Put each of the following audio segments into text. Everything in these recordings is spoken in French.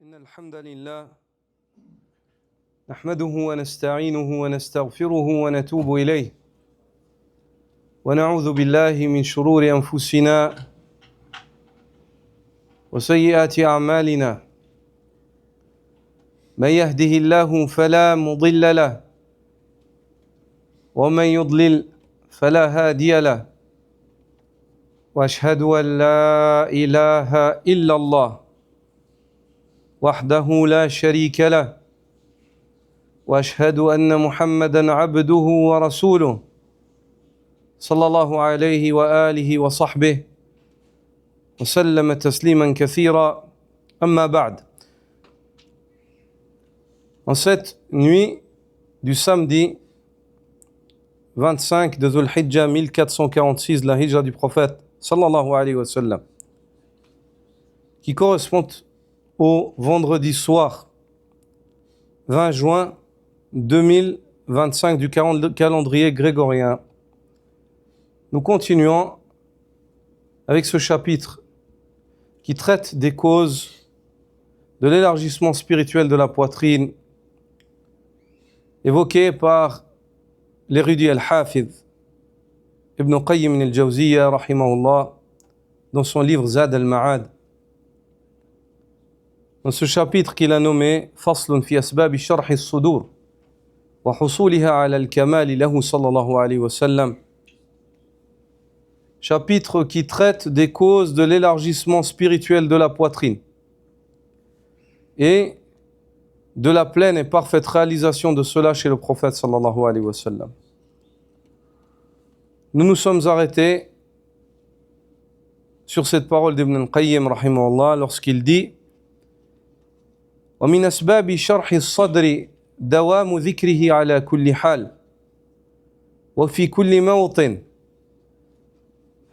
إن الحمد لله نحمده ونستعينه ونستغفره ونتوب إليه ونعوذ بالله من شرور أنفسنا وسيئات أعمالنا من يهده الله فلا مضل له ومن يضلل فلا هادي له وأشهد أن لا إله إلا الله وحده لا شريك له وأشهد أن محمدًا عبده ورسوله صلى الله عليه وآله وصحبه وسلم تسليما كثيرا أما بعد. En cette nuit du samedi 25 de Dhul Hijjah 1446, la hijra du prophète sallallahu alayhi wa sallam, qui correspond au vendredi soir 20 juin 2025 du calendrier grégorien. Nous continuons avec ce chapitre qui traite des causes de l'élargissement spirituel de la poitrine évoqué par l'érudit al-Hafiz Ibn Qayyim al-Jawziyya rahimahullah dans son livre Zad al-Ma'ad. Dans ce chapitre qu'il a nommé Faslun fi asbab sharh as-sudur wa husuliha ala al-kamal lahu sallallahu alayhi wa sallam. Chapitre qui traite des causes de l'élargissement spirituel de la poitrine et de la pleine et parfaite réalisation de cela chez le prophète sallallahu alayhi wa sallam. Nous nous sommes arrêtés sur cette parole d'Ibn al-Qayyim rahimahullah lorsqu'il dit ومن أسباب شرح الصدر دوام ذكره على كل حال وفي كل موطن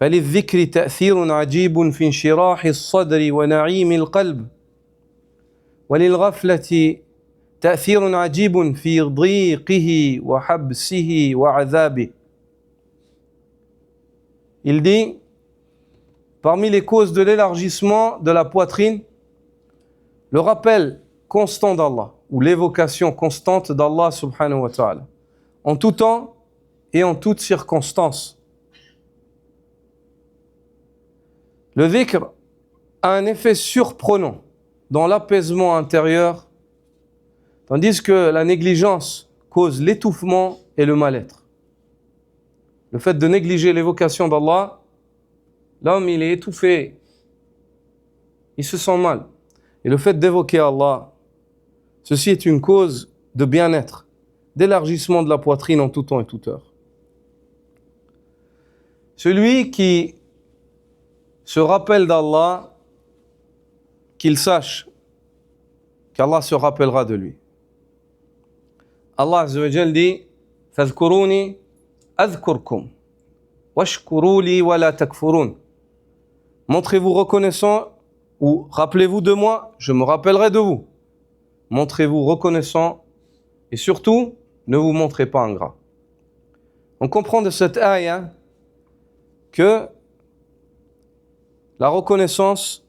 فللذكر تأثير عجيب في انشراح الصدر ونعيم القلب وللغفلة تأثير عجيب في ضيقه وحبسه وعذابه. Il dit, parmi les causes de l'élargissement de la poitrine, le rappel constant d'Allah, ou l'évocation constante d'Allah subhanahu wa ta'ala, en tout temps et en toutes circonstances. Le dhikr a un effet surprenant dans l'apaisement intérieur, tandis que la négligence cause l'étouffement et le mal-être. Le fait de négliger l'évocation d'Allah, l'homme il est étouffé, il se sent mal. Et le fait d'évoquer Allah, ceci est une cause de bien-être, d'élargissement de la poitrine en tout temps et toute heure. Celui qui se rappelle d'Allah, qu'il sache qu'Allah se rappellera de lui. Allah Azza wa Jal dit « Fadhkuruni adhkurkum, washkuru li wa la takfurun » Montrez-vous reconnaissant ou rappelez-vous de moi, je me rappellerai de vous. Montrez-vous reconnaissant et surtout, ne vous montrez pas ingrat. On comprend de cette ayah que la reconnaissance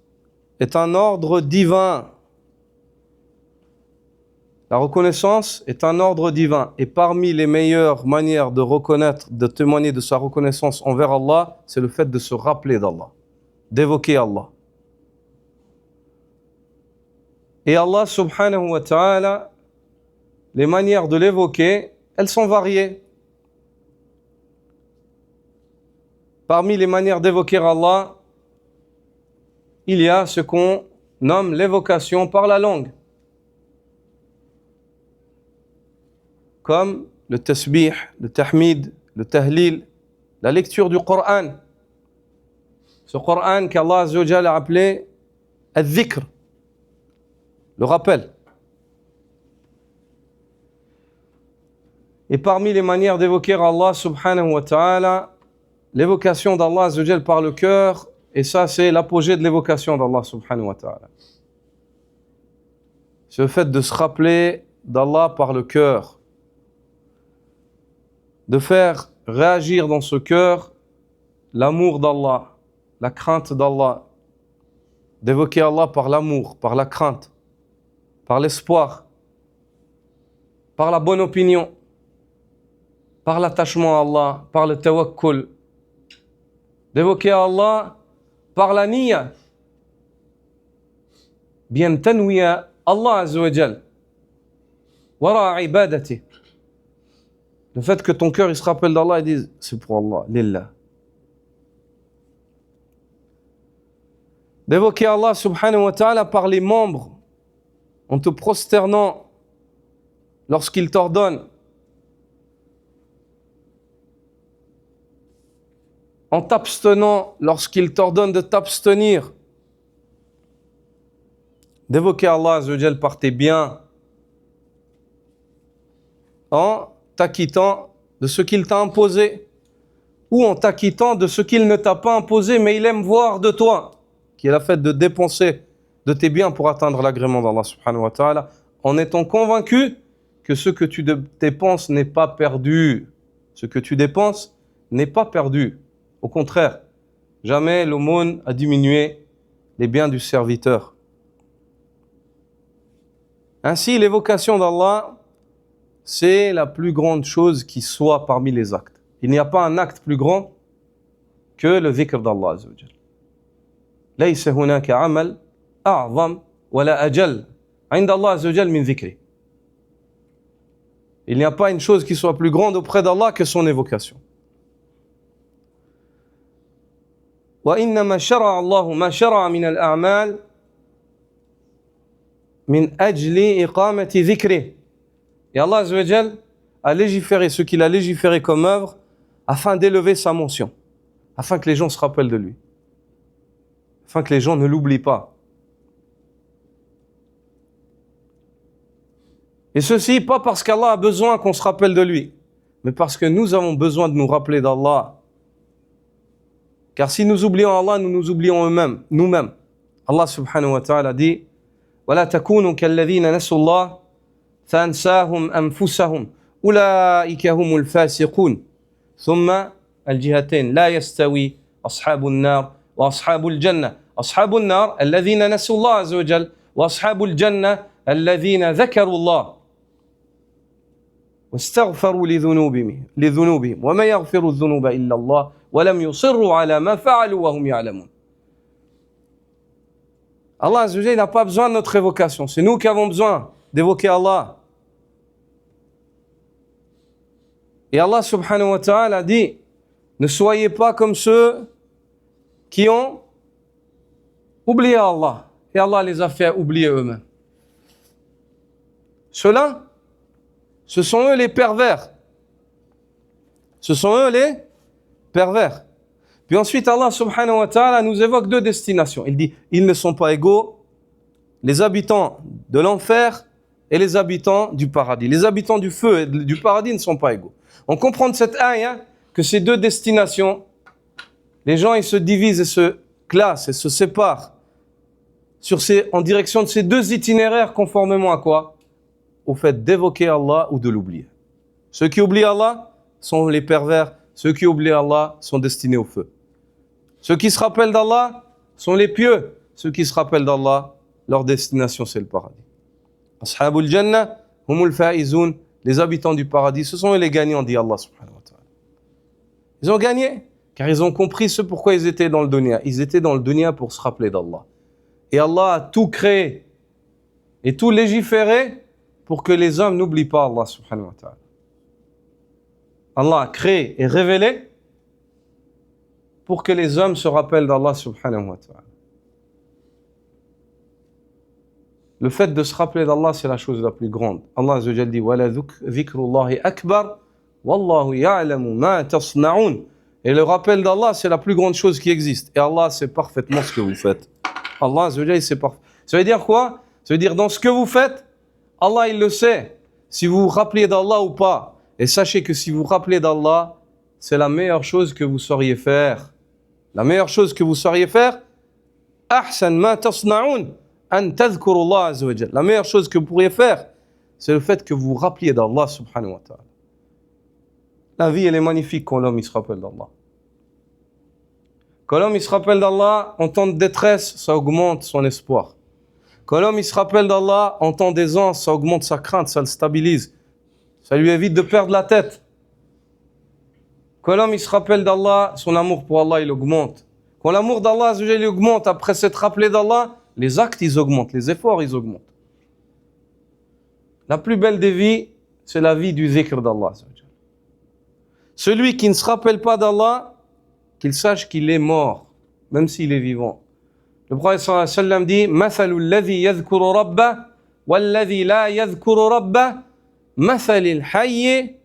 est un ordre divin. La reconnaissance est un ordre divin. Et parmi les meilleures manières de reconnaître, de témoigner de sa reconnaissance envers Allah, c'est le fait de se rappeler d'Allah, d'évoquer Allah. Et Allah subhanahu wa ta'ala, les manières de l'évoquer, elles sont variées. Parmi les manières d'évoquer Allah, il y a ce qu'on nomme l'évocation par la langue, comme le tasbih, le tahmid, le tahlil, la lecture du Coran. Ce Coran qu'Allah Azza wa Jalla a appelé al-dhikr, le rappel. Et parmi les manières d'évoquer Allah subhanahu wa ta'ala, l'évocation d'Allah Azza wa Jalla par le cœur, et ça c'est l'apogée de l'évocation d'Allah subhanahu wa ta'ala. C'est le fait de se rappeler d'Allah par le cœur, de faire réagir dans ce cœur l'amour d'Allah, la crainte d'Allah, d'évoquer Allah par l'amour, par la crainte. par l'espoir, par la bonne opinion, par l'attachement à Allah, par le tawakkul, d'évoquer Allah par la niya, bien tanwiya Allah Azza wa Jal, wara ibadati. Le fait que ton cœur il se rappelle d'Allah et dise c'est pour Allah, lillah. D'évoquer Allah subhanahu wa ta'ala par les membres, en te prosternant lorsqu'il t'ordonne, en t'abstenant lorsqu'il t'ordonne de t'abstenir, d'évoquer Allah Azza wa Jal par tes biens, en t'acquittant de ce qu'il t'a imposé, ou en t'acquittant de ce qu'il ne t'a pas imposé, mais il aime voir de toi, qui est la fait de dépenser de tes biens pour atteindre l'agrément d'Allah subhanahu wa ta'ala, en étant convaincu que ce que tu dépenses n'est pas perdu. Ce que tu dépenses n'est pas perdu. Au contraire, jamais l'aumône a diminué les biens du serviteur. Ainsi, l'évocation d'Allah, c'est la plus grande chose qui soit parmi les actes. Il n'y a pas un acte plus grand que le dhikr d'Allah Azza wa Jal. ليس هناك عمل أعظم ولا أجل عند الله عز وجل من ذكره. Il n'y a pas une chose qui soit plus grande auprès d'Allah que son évocation. وإنما شرع الله ما شرع من الأعمال من أجل إقامة ذكره. Et Allah Azza wa Jal a légiféré ce qu'il a légiféré comme œuvre afin d'élever sa mention, afin que les gens se rappellent de lui, afin que les gens ne l'oublient pas. Et ceci, pas parce qu'Allah a besoin qu'on se rappelle de lui, mais parce que nous avons besoin de nous rappeler d'Allah. Car si nous oublions Allah, nous nous oublions nous-mêmes. Allah subhanahu wa ta'ala dit وَلَا تَكُونُوا كَالَّذِينَ نَسُوا اللَّهَ فَأَنْسَاهُمْ أَنفُسَهُمْ أُولَٰئِكَ هُمُ الْفَاسِقُونَ ثم الجهتين لا يستوي أصحاب النار وأصحاب الجنة أصحاب النار الذين نسوا الله عز وجل وأصحاب الجنة الذين ذكروا الله واستغفروا لذنوبهم وما يغفر الذنوب إلا الله ولم يصروا على ما فعلوا وهم يعلمون. Allah Azza wa Jalla n'a pas besoin de notre évocation, c'est nous qui avons besoin d'évoquer Allah. Et Allah subhanahu wa ta'ala dit, ne soyez pas comme ceux qui ont oublié Allah. Et Allah les a fait oublier eux-mêmes. Ceux-là, ce sont eux les pervers. Ce sont eux les pervers. Puis ensuite, Allah subhanahu wa ta'ala nous évoque deux destinations. Il dit, ils ne sont pas égaux, les habitants de l'enfer et les habitants du paradis. Les habitants du feu et du paradis ne sont pas égaux. On comprend de cette ayah que ces deux destinations, les gens ils se divisent et se classent et se séparent en direction de ces deux itinéraires conformément à quoi? Au fait d'évoquer Allah ou de l'oublier. Ceux qui oublient Allah sont les pervers, ceux qui oublient Allah sont destinés au feu. Ceux qui se rappellent d'Allah sont les pieux, ceux qui se rappellent d'Allah, leur destination c'est le paradis. Ashabul Jannah, humul fa'izoun, les habitants du paradis, ce sont eux les gagnants, dit Allah subhanahu wa ta'ala. Ils ont gagné, car ils ont compris ce pourquoi ils étaient dans le dunya. Ils étaient dans le dunya pour se rappeler d'Allah. Et Allah a tout créé et tout légiféré pour que les hommes n'oublient pas Allah subhanahu wa ta'ala. Allah a créé et révélé pour que les hommes se rappellent d'Allah subhanahu wa ta'ala. Le fait de se rappeler d'Allah, c'est la chose la plus grande. Allah Azza wa Jalla dit وَلَا ذِكْرُ اللَّهِ أَكْبَرُ وَاللَّهُ يَعْلَمُ مَا تَصْنَعُونَ. Et le rappel d'Allah, c'est la plus grande chose qui existe. Et Allah sait parfaitement ce que vous faites. Allah Azza wa Jalla, il sait parfaitement. Ça veut dire quoi? Ça veut dire dans ce que vous faites, Allah, il le sait. Si vous vous rappelez d'Allah ou pas. Et sachez que si vous vous rappelez d'Allah, c'est la meilleure chose que vous sauriez faire. La meilleure chose que vous sauriez faire, أَحْسَنْ مَا تَصْنَعُونَ أَن تَذْكُرُوا اللَّهَ عَزَّ وَجَلَّ. La meilleure chose que vous pourriez faire, c'est le fait que vous vous rappeliez d'Allah subhanahu wa ta'ala. La vie, elle est magnifique quand l'homme il se rappelle d'Allah. Quand l'homme il se rappelle d'Allah, en temps de détresse, ça augmente son espoir. Quand l'homme il se rappelle d'Allah, en temps d'aisance, ça augmente sa crainte, ça le stabilise. Ça lui évite de perdre la tête. Quand l'homme il se rappelle d'Allah, son amour pour Allah il augmente. Quand l'amour d'Allah il augmente, après s'être rappelé d'Allah, les actes ils augmentent, les efforts ils augmentent. La plus belle des vies, c'est la vie du zikr d'Allah. Celui qui ne se rappelle pas d'Allah, qu'il sache qu'il est mort, même s'il est vivant. Le prophète sallallahu alayhi wa sallam dit مثل الذي يذكر ربه والذي لا يذكر ربه مثل الحي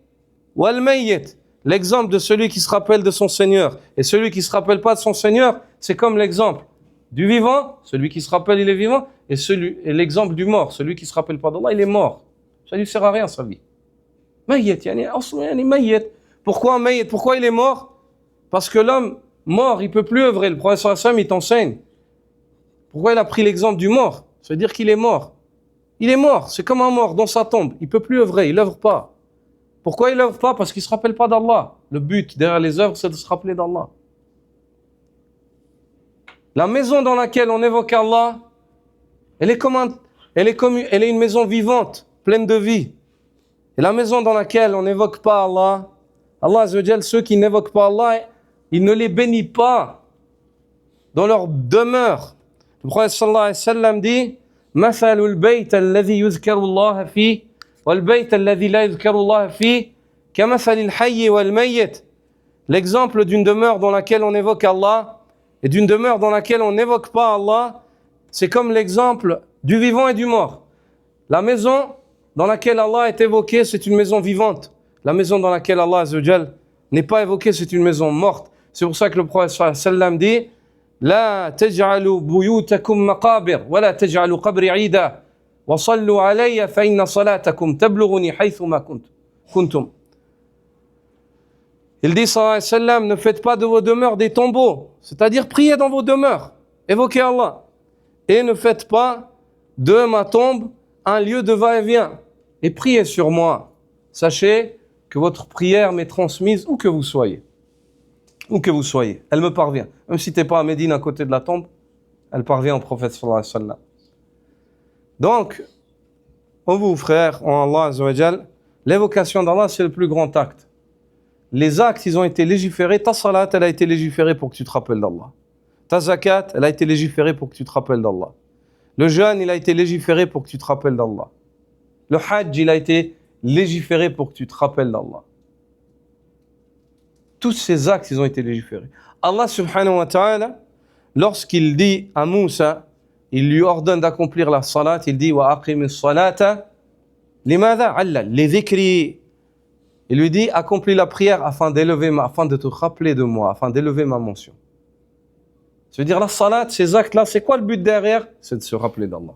والميت. L'exemple de celui qui se rappelle de son Seigneur et celui qui ne se rappelle pas de son Seigneur, c'est comme l'exemple du vivant, celui qui se rappelle il est vivant, et l'exemple du mort, celui qui ne se rappelle pas d'Allah, il est mort. Ça ne lui sert à rien sa vie. Mayyit, yani mayyit. Pourquoi mayyit? Pourquoi il est mort? Parce que l'homme mort, il ne peut plus œuvrer. Le prophète sallallahu alayhi wa sallam, il t'enseigne. Pourquoi il a pris l'exemple du mort? Ça veut dire qu'il est mort. Il est mort, c'est comme un mort dans sa tombe. Il ne peut plus œuvrer, il n'œuvre pas. Pourquoi il n'œuvre pas? Parce qu'il ne se rappelle pas d'Allah. Le but derrière les œuvres, c'est de se rappeler d'Allah. La maison dans laquelle on évoque Allah, elle est une maison vivante, pleine de vie. Et la maison dans laquelle on n'évoque pas Allah, Allah Azza wa Jal, ceux qui n'évoquent pas Allah, il ne les bénit pas dans leur demeure. Le prophète sallallahu alayhi wa sallam dit مثل البيت الذي يذكر الله فيه والبيت الذي لا يذكر الله فيه كمثل الحي والميت. L'exemple d'une demeure dans laquelle on évoque Allah et d'une demeure dans laquelle on n'évoque pas Allah, c'est comme l'exemple du vivant et du mort. La maison dans laquelle Allah est évoqué, c'est une maison vivante. La maison dans laquelle Allah Azza wa Jal n'est pas évoqué, c'est une maison morte. C'est pour ça que le prophète sallallahu alayhi wa sallam dit لا تجعلوا بيوتكم مقابر ولا تجعلوا قبري عيدا وصلوا علي فإن صلاتكم تبلغني حيثما كنتم. Il dit sallallahu alayhi wa sallam, ne faites pas de vos demeures des tombeaux, c'est-à-dire priez dans vos demeures, évoquez Allah, et ne faites pas de ma tombe un lieu de va-et-vient, et priez sur moi. Sachez que votre prière m'est transmise où que vous soyez. Où que vous soyez, elle me parvient. Même si tu n'es pas à Médine à côté de la tombe, elle parvient au prophète sallallahu alayhi wa sallam. Donc, en vous frères, en Allah Azza wa Jal, l'évocation d'Allah c'est le plus grand acte. Les actes, ils ont été légiférés. Ta salat, elle a été légiférée pour que tu te rappelles d'Allah. Ta zakat, elle a été légiférée pour que tu te rappelles d'Allah. Le jeûne, il a été légiféré pour que tu te rappelles d'Allah. Le hajj, il a été légiféré pour que tu te rappelles d'Allah. Tous ces actes, ils ont été légiférés. Allah subhanahu wa ta'ala, lorsqu'il dit à Moussa, il lui ordonne d'accomplir la salat, il dit wa aqimis salata limadha alla li dhikri. Il lui dit accomplis la prière afin de te rappeler de moi, afin d'élever ma mention. Ça veut dire la salat, ces actes-là, c'est quoi le but derrière? C'est de se rappeler d'Allah.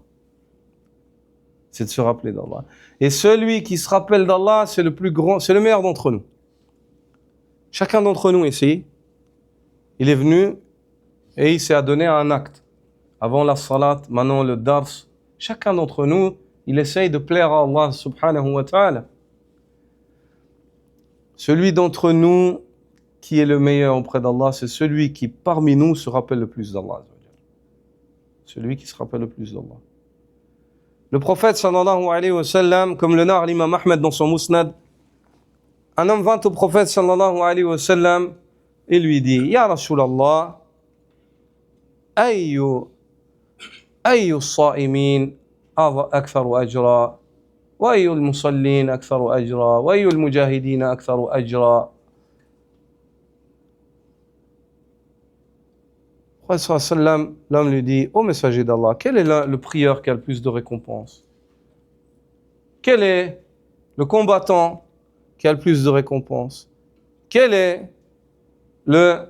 C'est de se rappeler d'Allah. Et celui qui se rappelle d'Allah, c'est le plus grand, c'est le meilleur d'entre nous. Chacun d'entre nous ici, il est venu et il s'est adonné à un acte. Avant la salat, maintenant le dars. Chacun d'entre nous, il essaye de plaire à Allah subhanahu wa ta'ala. Celui d'entre nous qui est le meilleur auprès d'Allah, c'est celui qui parmi nous se rappelle le plus d'Allah. Celui qui se rappelle le plus d'Allah. Le prophète sallallahu alayhi wa sallam, comme le narre l'imam Ahmed dans son Musnad, un homme vint au prophète sallallahu alayhi wa sallam et lui dit Ya Rasulallah, ayyu as-sa'imin aktharu ajra wa ayyu al-musallin aktharu ajra wa ayyu al-mujahidin aktharu ajra. Le prophète sallallahu alayhi wa sallam, l'homme lui dit Ô messager d'Allah, quel est le prieur qui a le plus de récompenses? Quel est le combattant qui a le plus de récompenses? Quel est le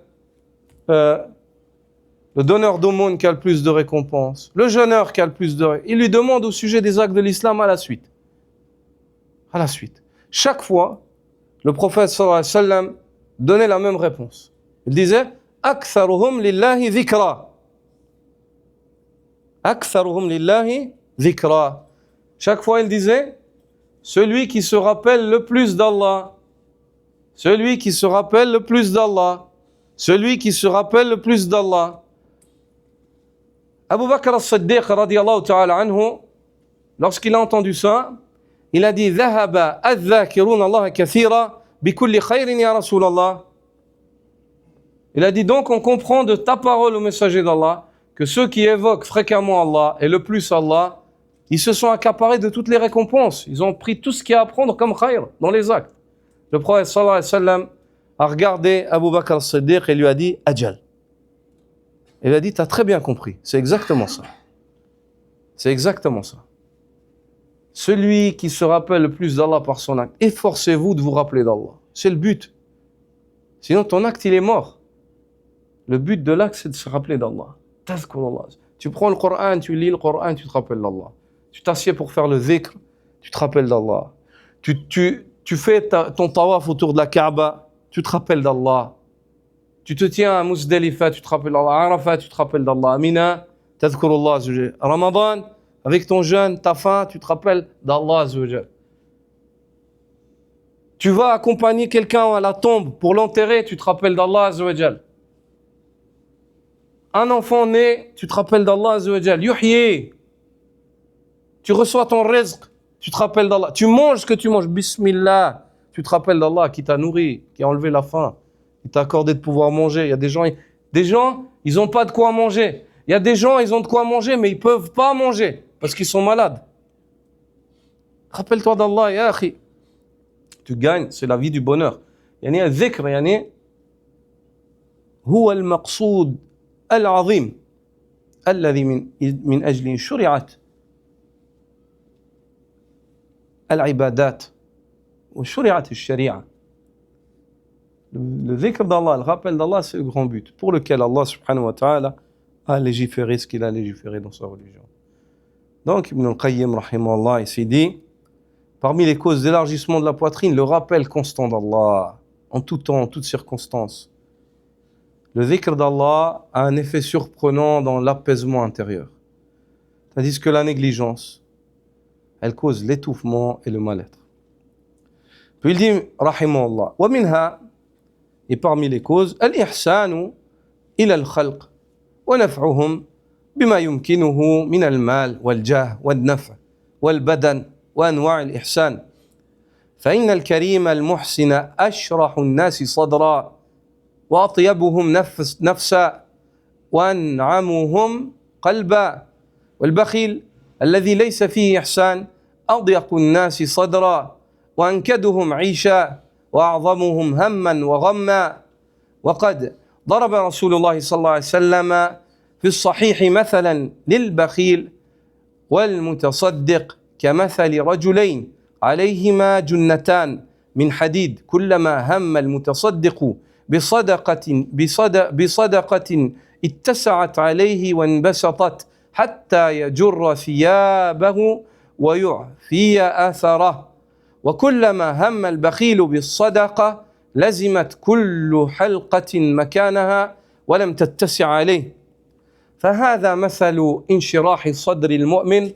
donneur d'aumône qui a le plus de récompenses? Le jeûneur qui a le plus de récompenses? Il lui demande au sujet des actes de l'islam à la suite. À la suite. Chaque fois, le prophète sallallahu alayhi wa sallam donnait la même réponse. Il disait Aktharuhum lillahi dhikra. Aktharuhum lillahi dhikra. Chaque fois, il disait celui qui se rappelle le plus d'Allah. Celui qui se rappelle le plus d'Allah. Celui qui se rappelle le plus d'Allah. Abu Bakr as-Siddiq radiyallahu ta'ala anhu, lorsqu'il a entendu ça, il a dit Dhahaba adh-dhakiruna Allah kathira bi kulli khayrin ya Rasulallah. Il a dit donc on comprend de ta parole au messager d'Allah que ceux qui évoquent fréquemment Allah et le plus Allah, ils se sont accaparés de toutes les récompenses. Ils ont pris tout ce qu'il y a à prendre comme khayr dans les actes. Le prophète sallallahu alayhi wa sallam a regardé Abu Bakr as-Siddiq et lui a dit Ajal. Il a dit t'as très bien compris, c'est exactement ça. C'est exactement ça. Celui qui se rappelle le plus d'Allah par son acte, efforcez-vous de vous rappeler d'Allah. C'est le but. Sinon ton acte il est mort. Le but de l'acte c'est de se rappeler d'Allah. Tazkurullah. Tu prends le Coran, tu lis le Coran, tu te rappelles d'Allah. Tu t'assieds pour faire le dhikr, tu te rappelles d'Allah. Tu fais ton tawaf autour de la Kaaba, tu te rappelles d'Allah. Tu te tiens à Muzdalifa, tu te rappelles d'Allah. Arafat, tu te rappelles d'Allah. Mina, tadhkurullah azawajal. Ramadan, avec ton jeûne, ta faim, tu te rappelles d'Allah azawajal. Tu vas accompagner quelqu'un à la tombe pour l'enterrer, tu te rappelles d'Allah azawajal. Un enfant né, tu te rappelles d'Allah azawajal. Yuhyi. Tu reçois ton rizq, tu te rappelles d'Allah. Tu manges ce que tu manges, bismillah. Tu te rappelles d'Allah qui t'a nourri, qui a enlevé la faim. Il t'a accordé de pouvoir manger. Il y a des gens, ils n'ont pas de quoi manger. Il y a des gens, ils ont de quoi manger, mais ils ne peuvent pas manger parce qu'ils sont malades. Rappelle-toi d'Allah, ya akhi. Tu gagnes, c'est la vie du bonheur. Yani al-dhikr, yani huwa al-maqsoud al-azim alladhi min ajli shuri'at al-ibadat wa shuri'at al-shari'a. Le dhikr d'Allah, le rappel d'Allah, c'est le grand but pour lequel Allah subhanahu wa ta'ala a légiféré ce qu'il a légiféré dans sa religion. Donc Ibn al-Qayyim rahimahullah ici dit, parmi les causes d'élargissement de la poitrine, le rappel constant d'Allah, en tout temps, en toutes circonstances. Le dhikr d'Allah a un effet surprenant dans l'apaisement intérieur. Tandis que la négligence, elle cause l'étouffement et le mal-être. Puis il dit, rahimahullah, wa minha, et parmi les causes, al-ihsanu ila al-khalq wa naf'uhum bima yumkinuhu min al-mal wal-jah wal-naf' wal-badan wa anwa' al-ihsan. فإن الكريم المحسن أشرح الناس صدرا وأطيبهم نفسا وأنعمهم قلبا والبخيل الذي ليس فيه إحسان أضيق الناس صدرا وأنكدهم عيشا وأعظمهم هما وغما. وقد ضرب رسول الله صلى الله عليه وسلم في الصحيح مثلا للبخيل والمتصدق كمثل رجلين عليهما جنتان من حديد كلما هم المتصدق بصدقة اتسعت عليه وانبسطت حتى يجر ثيابه ويعفي أثره وكلما هم البخيل بالصدقة لزمت كل حلقة مكانها ولم تتسع عليه. فهذا مثل انشراح صدر المؤمن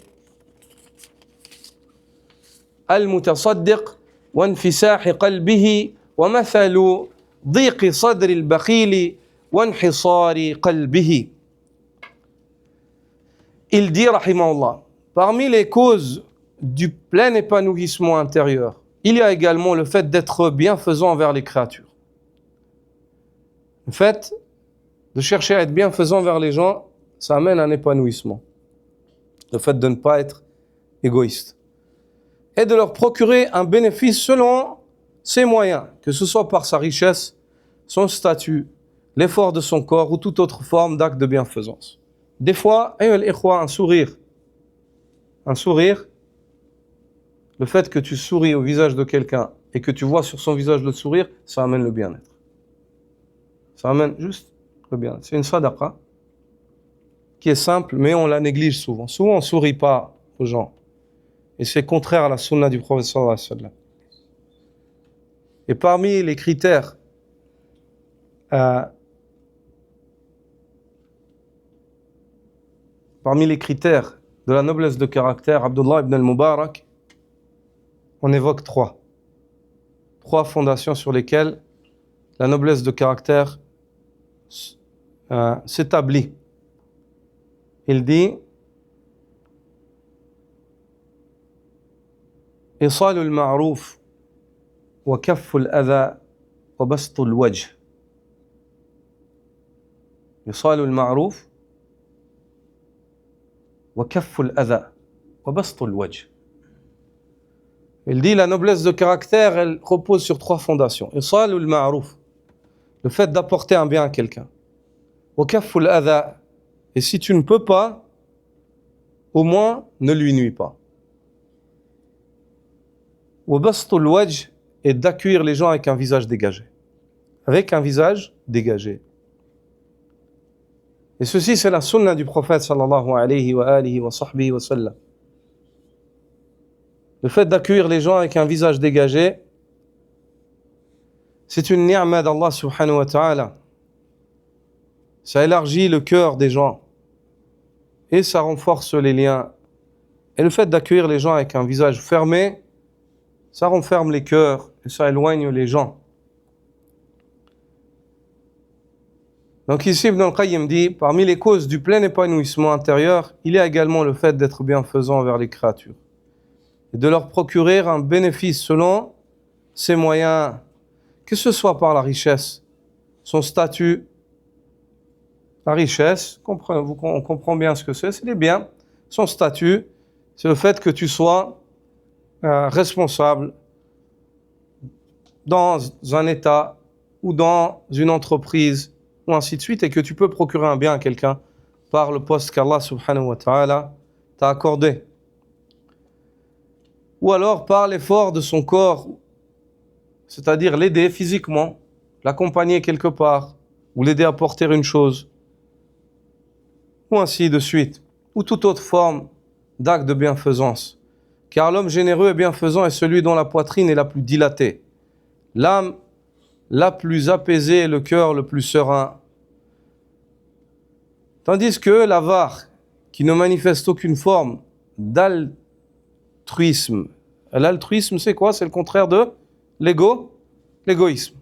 المتصدق وانفساح قلبه ومثل ضيق صدر البخيل وانحصار قلبه. Il dit, rahimahullah, parmi les causes du plein épanouissement intérieur, il y a également le fait d'être bienfaisant envers les créatures. Le fait de chercher à être bienfaisant envers les gens, ça amène un épanouissement. Le fait de ne pas être égoïste. Et de leur procurer un bénéfice selon ses moyens, que ce soit par sa richesse, son statut, l'effort de son corps ou toute autre forme d'acte de bienfaisance. Des fois, un sourire, le fait que tu souris au visage de quelqu'un et que tu vois sur son visage le sourire, ça amène le bien-être. Ça amène juste le bien-être. C'est une sadaqa qui est simple, mais on la néglige souvent. Souvent, on ne sourit pas aux gens. Et c'est contraire à la sunna du prophète sallallahu alayhi wa sallam. Et parmi les critères de la noblesse de caractère, Abdullah ibn al-Mubarak, on évoque trois fondations sur lesquelles la noblesse de caractère s'établit. il dit إيصال المعروف وكف الأذى وبسط الوجه. إيصال المعروف وكف الأذى وبسط الوجه. Il dit la noblesse de caractère, elle repose sur 3 fondations. إيصال المعروف, le fait d'apporter un bien à quelqu'un. وكف الأذى, et si tu ne peux pas, au moins ne lui nuis pas. وبسط الوجه, et d'accueillir les gens avec un visage dégagé. Avec un visage dégagé. Et ceci, c'est la sunna du prophète sallallahu alayhi wa alihi wa sahbihi wa sallam. Le fait d'accueillir les gens avec un visage dégagé, c'est une ni'ma d'Allah subhanahu wa ta'ala. Ça élargit le cœur des gens et ça renforce les liens. Et le fait d'accueillir les gens avec un visage fermé, ça renferme les cœurs et ça éloigne les gens. Donc ici, Ibn al-Qayyim dit, parmi les causes du plein épanouissement intérieur, il y a également le fait d'être bienfaisant envers les créatures et de leur procurer un bénéfice selon ses moyens, que ce soit par la richesse, son statut. La richesse, on comprend bien ce que c'est les biens. Son statut, c'est le fait que tu sois responsable dans un État ou dans une entreprise, ou ainsi de suite, et que tu peux procurer un bien à quelqu'un par le poste qu'Allah subhanahu wa ta'ala t'a accordé. Ou alors par l'effort de son corps, c'est-à-dire l'aider physiquement, l'accompagner quelque part, ou l'aider à porter une chose, ou ainsi de suite, ou toute autre forme d'acte de bienfaisance. Car l'homme généreux et bienfaisant est celui dont la poitrine est la plus dilatée, l'âme la plus apaisée et le cœur le plus serein. Tandis que l'avare, qui ne manifeste aucune forme d'altruisme. L'altruisme, c'est quoi? C'est le contraire de l'égoïsme.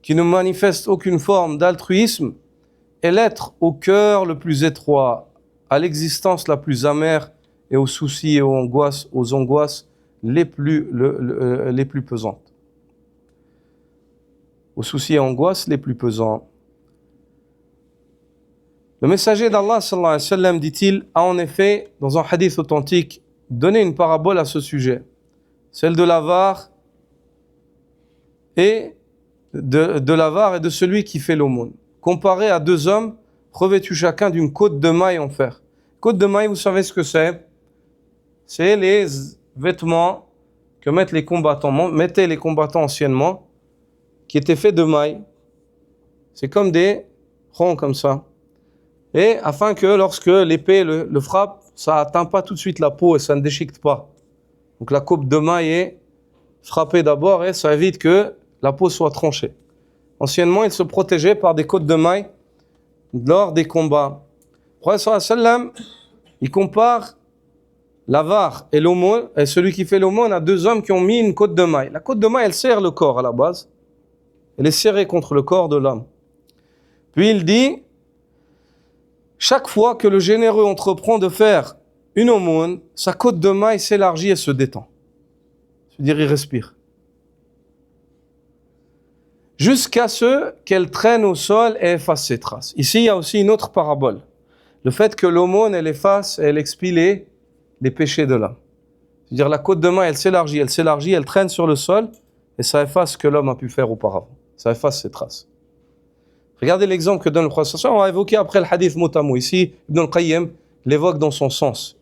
Qui ne manifeste aucune forme d'altruisme est l'être au cœur le plus étroit, à l'existence la plus amère et aux soucis et aux angoisses les plus pesantes. Aux soucis et angoisses les plus pesants. Le messager d'Allah, sallallahu alayhi wa sallam, dit-il, a en effet, dans un hadith authentique, donné une parabole à ce sujet, celle de l'avare et de celui qui fait l'aumône, comparé à 2 hommes revêtus chacun d'une côte de mailles en fer. Côte de mailles, vous savez ce que c'est? C'est les vêtements que mettaient les combattants anciennement, qui étaient faits de mailles. C'est comme des ronds comme ça. Et afin que lorsque l'épée le frappe, ça n'atteint pas tout de suite la peau et ça ne déchiquette pas. Donc la coupe de maille est frappée d'abord et ça évite que la peau soit tranchée. Anciennement, ils se protégeaient par des côtes de maille lors des combats. Le prophète sallallahu alayhi wa sallam, il compare l'avare et l'aumône, et celui qui fait l'aumône, à 2 hommes qui ont mis une côte de maille. La côte de maille, elle serre le corps à la base. Elle est serrée contre le corps de l'homme. Puis il dit, chaque fois que le généreux entreprend de faire une aumône, sa côte de maille s'élargit et se détend. C'est-à-dire, il respire. Jusqu'à ce qu'elle traîne au sol et efface ses traces. Ici, il y a aussi une autre parabole. Le fait que l'aumône, elle efface et elle expie les péchés de l'homme. C'est-à-dire, la côte de maille, elle s'élargit, elle traîne sur le sol et ça efface ce que l'homme a pu faire auparavant. Ça efface ses traces. Regardez l'exemple que donne le prophète. On va évoquer après le hadith mot à mot. Ici, Ibn al-Qayyim l'évoque dans son sens.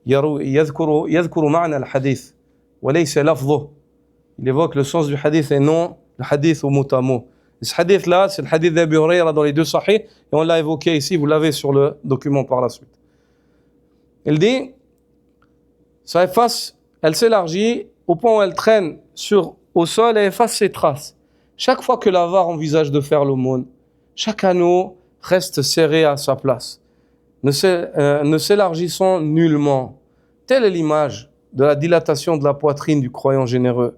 يذكر معنى الحديث وليس لفظه. Il évoque le sens du hadith et non le hadith au mot à mot. Et ce hadith-là, c'est le hadith d'Abu Hurayra dans les 2 sahih, et on l'a évoqué ici, vous l'avez sur le document par la suite. Il dit, ça efface, elle s'élargit au point où elle traîne au sol et efface ses traces. Chaque fois que l'avare envisage de faire l'aumône, chaque anneau reste serré à sa place, ne s'élargissant nullement. Telle est l'image de la dilatation de la poitrine du croyant généreux,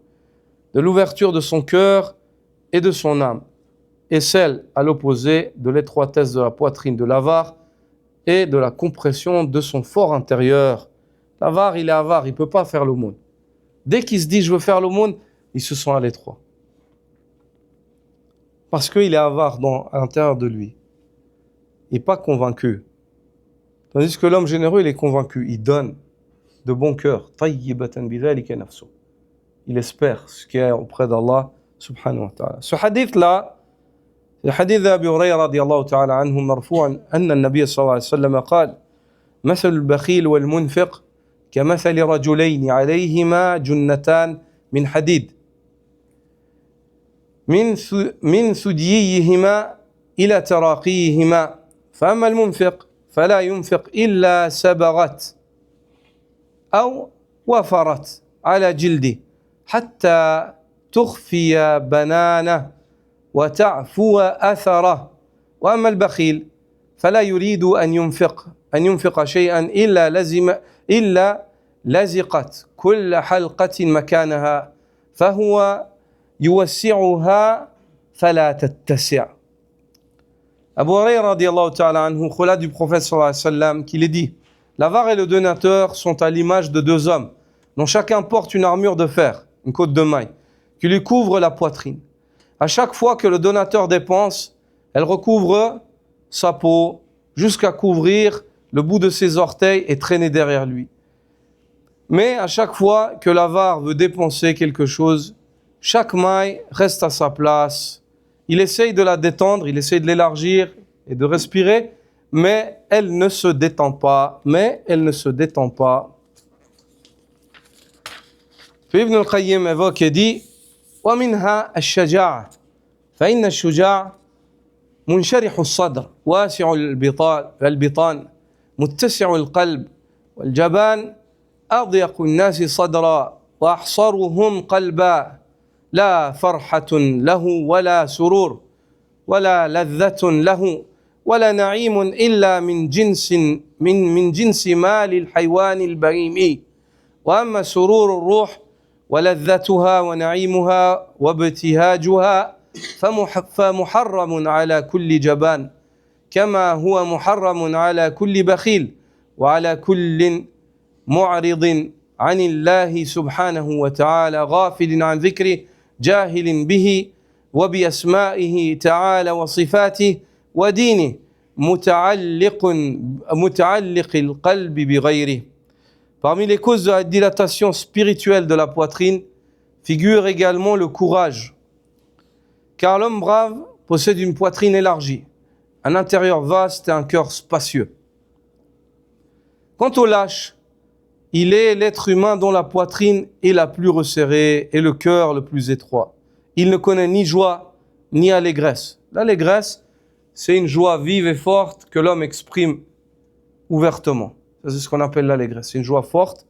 de l'ouverture de son cœur et de son âme, et celle, à l'opposé, de l'étroitesse de la poitrine de l'avare et de la compression de son fort intérieur. L'avare, il est avare, il ne peut pas faire l'aumône. Dès qu'il se dit je veux faire l'aumône, il se sent à l'étroit. Parce qu'il est avare à l'intérieur de lui. Il n'est pas convaincu. Tandis que l'homme généreux, il est convaincu, il donne de bon cœur. Il espère ce qui est auprès d'Allah subhanahu wa ta'ala. Ce hadith-là, le hadith d'Abi Hurayra radiyallahu ta'ala anhu marfou'an, أن النبي صلى الله عليه وسلم قال مثل البخيل والمنفق كمثل رجلين عليهما جنتان من حديد من ثدييهما إلى تراقيهما فأما المنفق فلا ينفق إلا سبغت أو وفرت على جلده حتى تخفي بنانه وتعفو أثره وأما البخيل فلا يريد أن ينفق شيئا إلا لزقت كل حلقة مكانها فهو يوسعها فلا تتسع. Abu Hurayra radiyallahu ta'ala anhu, khola du prophète sallallahu alayhi wa sallam, qui les dit: l'avare et le donateur sont à l'image de deux hommes, dont chacun porte une armure de fer, une côte de maille, qui lui couvre la poitrine. À chaque fois que le donateur dépense, elle recouvre sa peau jusqu'à couvrir le bout de ses orteils et traîner derrière lui. Mais à chaque fois que l'avare veut dépenser quelque chose, chaque maille reste à sa place. Il essaye de la détendre, il essaye de l'élargir et de respirer, mais elle ne se détend pas. Puis Ibn al-Qayyim évoque et dit: ومنها الشجاعة فإن الشجاع منشرح الصدر واسع البطان متسع القلب والجبان أضيق الناس صدرا وأحصرهم قلبا لا فرحة له ولا سرور ولا لذة له ولا نعيم إلا من جنس مال الحيوان البهيمي وأما سرور الروح ولذتها ونعيمها وابتهاجها فمحرم على كل جبان كما هو محرم على كل بخيل وعلى كل معرض عن الله سبحانه وتعالى غافل عن ذكره جاهل به وبأسمائه تعالى وصفاته ودينه متعلق القلب بغيره. Parmi les causes de la dilatation spirituelle de la poitrine figure également le courage. Car l'homme brave possède une poitrine élargie, un intérieur vaste et un cœur spacieux. Quant au lâche, il est l'être humain dont la poitrine est la plus resserrée et le cœur le plus étroit. Il ne connaît ni joie ni allégresse. L'allégresse, c'est une joie vive et forte que l'homme exprime ouvertement. Ça, c'est ce qu'on appelle l'allégresse. C'est une joie forte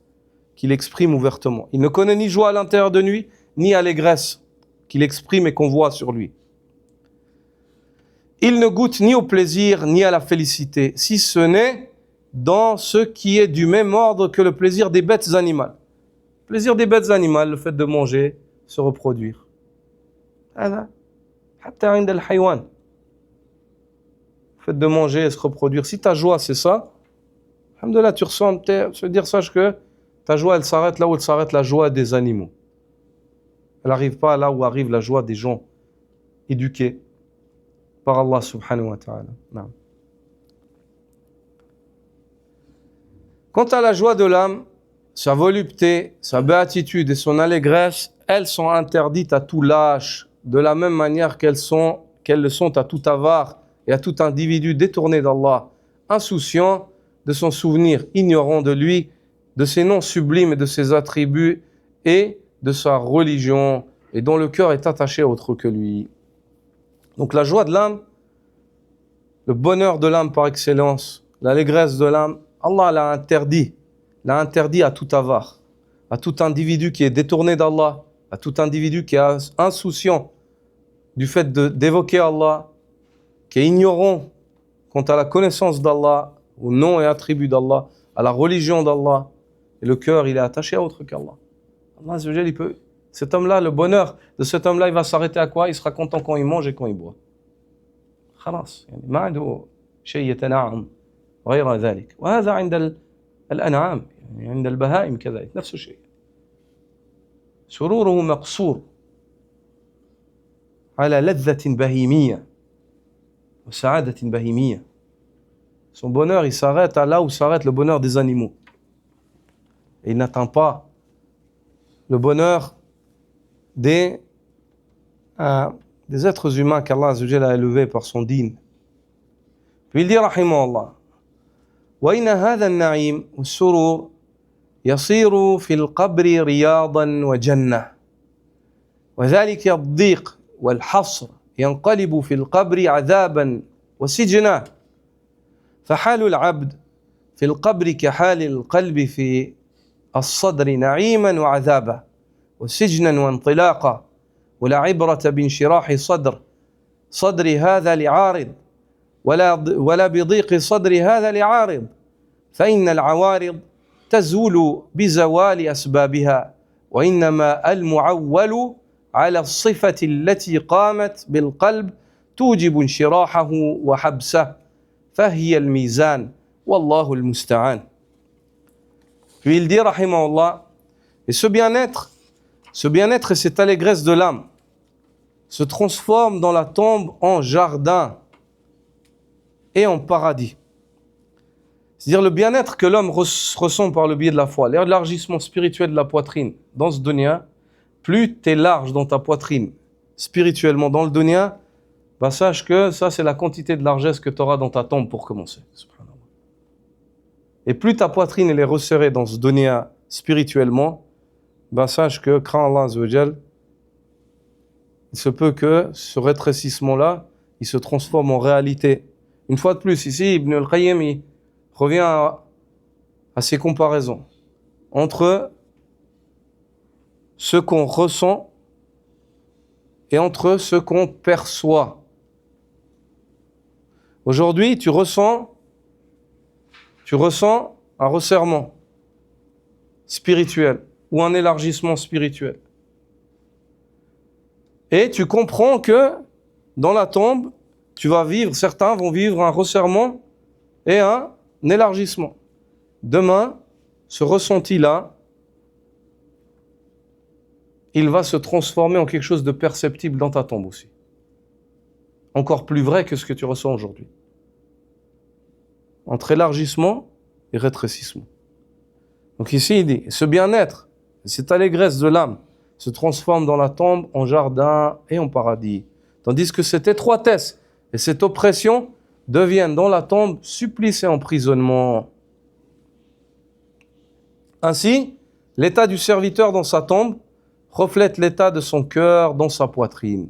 qu'il exprime ouvertement. Il ne connaît ni joie à l'intérieur de lui, ni allégresse qu'il exprime et qu'on voit sur lui. Il ne goûte ni au plaisir ni à la félicité, si ce n'est dans ce qui est du même ordre que le plaisir des bêtes animales. Le plaisir des bêtes animales, le fait de manger, se reproduire. Le fait de manger et se reproduire. Si ta joie, c'est ça, alhamdoulilah, tu ressens, je veux dire, sache que ta joie, elle s'arrête là où elle s'arrête la joie des animaux. Elle n'arrive pas là où arrive la joie des gens éduqués par Allah subhanahu wa ta'ala. Non. Quant à la joie de l'âme, sa volupté, sa béatitude et son allégresse, elles sont interdites à tout lâche, de la même manière qu'elles le sont à tout avare et à tout individu détourné d'Allah, insouciant de son souvenir, ignorant de lui, de ses noms sublimes et de ses attributs et de sa religion, et dont le cœur est attaché à autre que lui. Donc la joie de l'âme, le bonheur de l'âme par excellence, l'allégresse de l'âme, Allah l'a interdit à tout avare, à tout individu qui est détourné d'Allah, à tout individu qui est insouciant du fait d'évoquer Allah, qui est ignorant quant à la connaissance d'Allah, au nom et attribut d'Allah, à la religion d'Allah, et le cœur, il est attaché à autre qu'Allah. Allah, cet homme-là, le bonheur de cet homme-là, il va s'arrêter à quoi? Il sera content quand il mange et quand il boit. Khalas. غير ذلك. وهذا عند الأنعام، يعني عند البهائم كذلك نفس الشيء. سروره مقصور على لذة بهيمية وسعادة بهيمية. Son bonheur, il s'arrête à là où s'arrête le bonheur des animaux. Et il n'atteint pas le bonheur des êtres humains qu'Allah Azza wa Jalla a élevés par son dîn. Puis il dit, rahimahullah, وإن هذا النعيم والسرور يصير في القبر رياضا وجنة، وذلك الضيق والحصر ينقلب في القبر عذابا وسجنا، فحال العبد في القبر كحال القلب في الصدر نعيما وعذابا وسجنا وانطلاقا، ولا عبرة بانشراح صدر هذا لعارض ولا بضيق صدر هذا لعارض، فإن العوارض تزول بزوال أسبابها، وإنما المعول على الصفة التي قامت بالقلب توجب انشراحه وحبسه، فهي الميزان والله المستعان. Puis il dit, rahimahullah, et ce bien-être et cette allégresse de l'âme se transforment dans la tombe en jardin et en paradis. C'est-à-dire le bien-être que l'homme ressent par le biais de la foi, l'élargissement spirituel de la poitrine dans ce dunya, plus tu es large dans ta poitrine spirituellement dans le dunya, bah sache que ça c'est la quantité de largesse que tu auras dans ta tombe pour commencer. Et plus ta poitrine elle est resserrée dans ce dunya spirituellement, bah sache que, crains Allah Azza wa Jal, il se peut que ce rétrécissement-là, il se transforme en réalité. Une fois de plus, ici, Ibn al-Qayyim, il revient à ces comparaisons entre ce qu'on ressent et entre ce qu'on perçoit. Aujourd'hui, tu ressens un resserrement spirituel ou un élargissement spirituel. Et tu comprends que dans la tombe, certains vont vivre un resserrement et un élargissement. Demain, ce ressenti-là, il va se transformer en quelque chose de perceptible dans ta tombe aussi. Encore plus vrai que ce que tu ressens aujourd'hui. Entre élargissement et rétrécissement. Donc ici, il dit, ce bien-être, cette allégresse de l'âme se transforme dans la tombe en jardin et en paradis. Tandis que cette étroitesse et cette oppression deviennent dans la tombe supplice et emprisonnement. Ainsi, l'état du serviteur dans sa tombe reflète l'état de son cœur dans sa poitrine.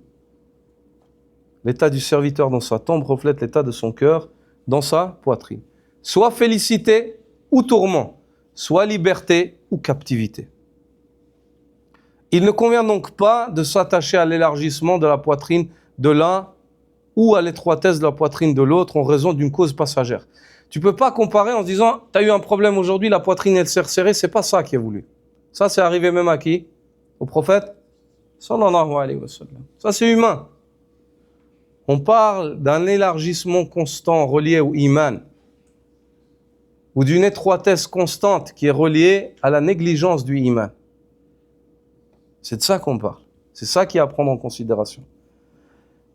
L'état du serviteur dans sa tombe reflète l'état de son cœur dans sa poitrine. Soit félicité ou tourment, soit liberté ou captivité. Il ne convient donc pas de s'attacher à l'élargissement de la poitrine de l'un ou à l'étroitesse de la poitrine de l'autre en raison d'une cause passagère. Tu ne peux pas comparer en se disant « tu as eu un problème aujourd'hui, la poitrine elle s'est resserrée », c'est pas ça qui est voulu. Ça c'est arrivé même à qui? Au prophète sallallahu alayhi wa sallam. Ça c'est humain. On parle d'un élargissement constant relié au iman ou d'une étroitesse constante qui est reliée à la négligence du iman. C'est de ça qu'on parle. C'est ça qui est à prendre en considération.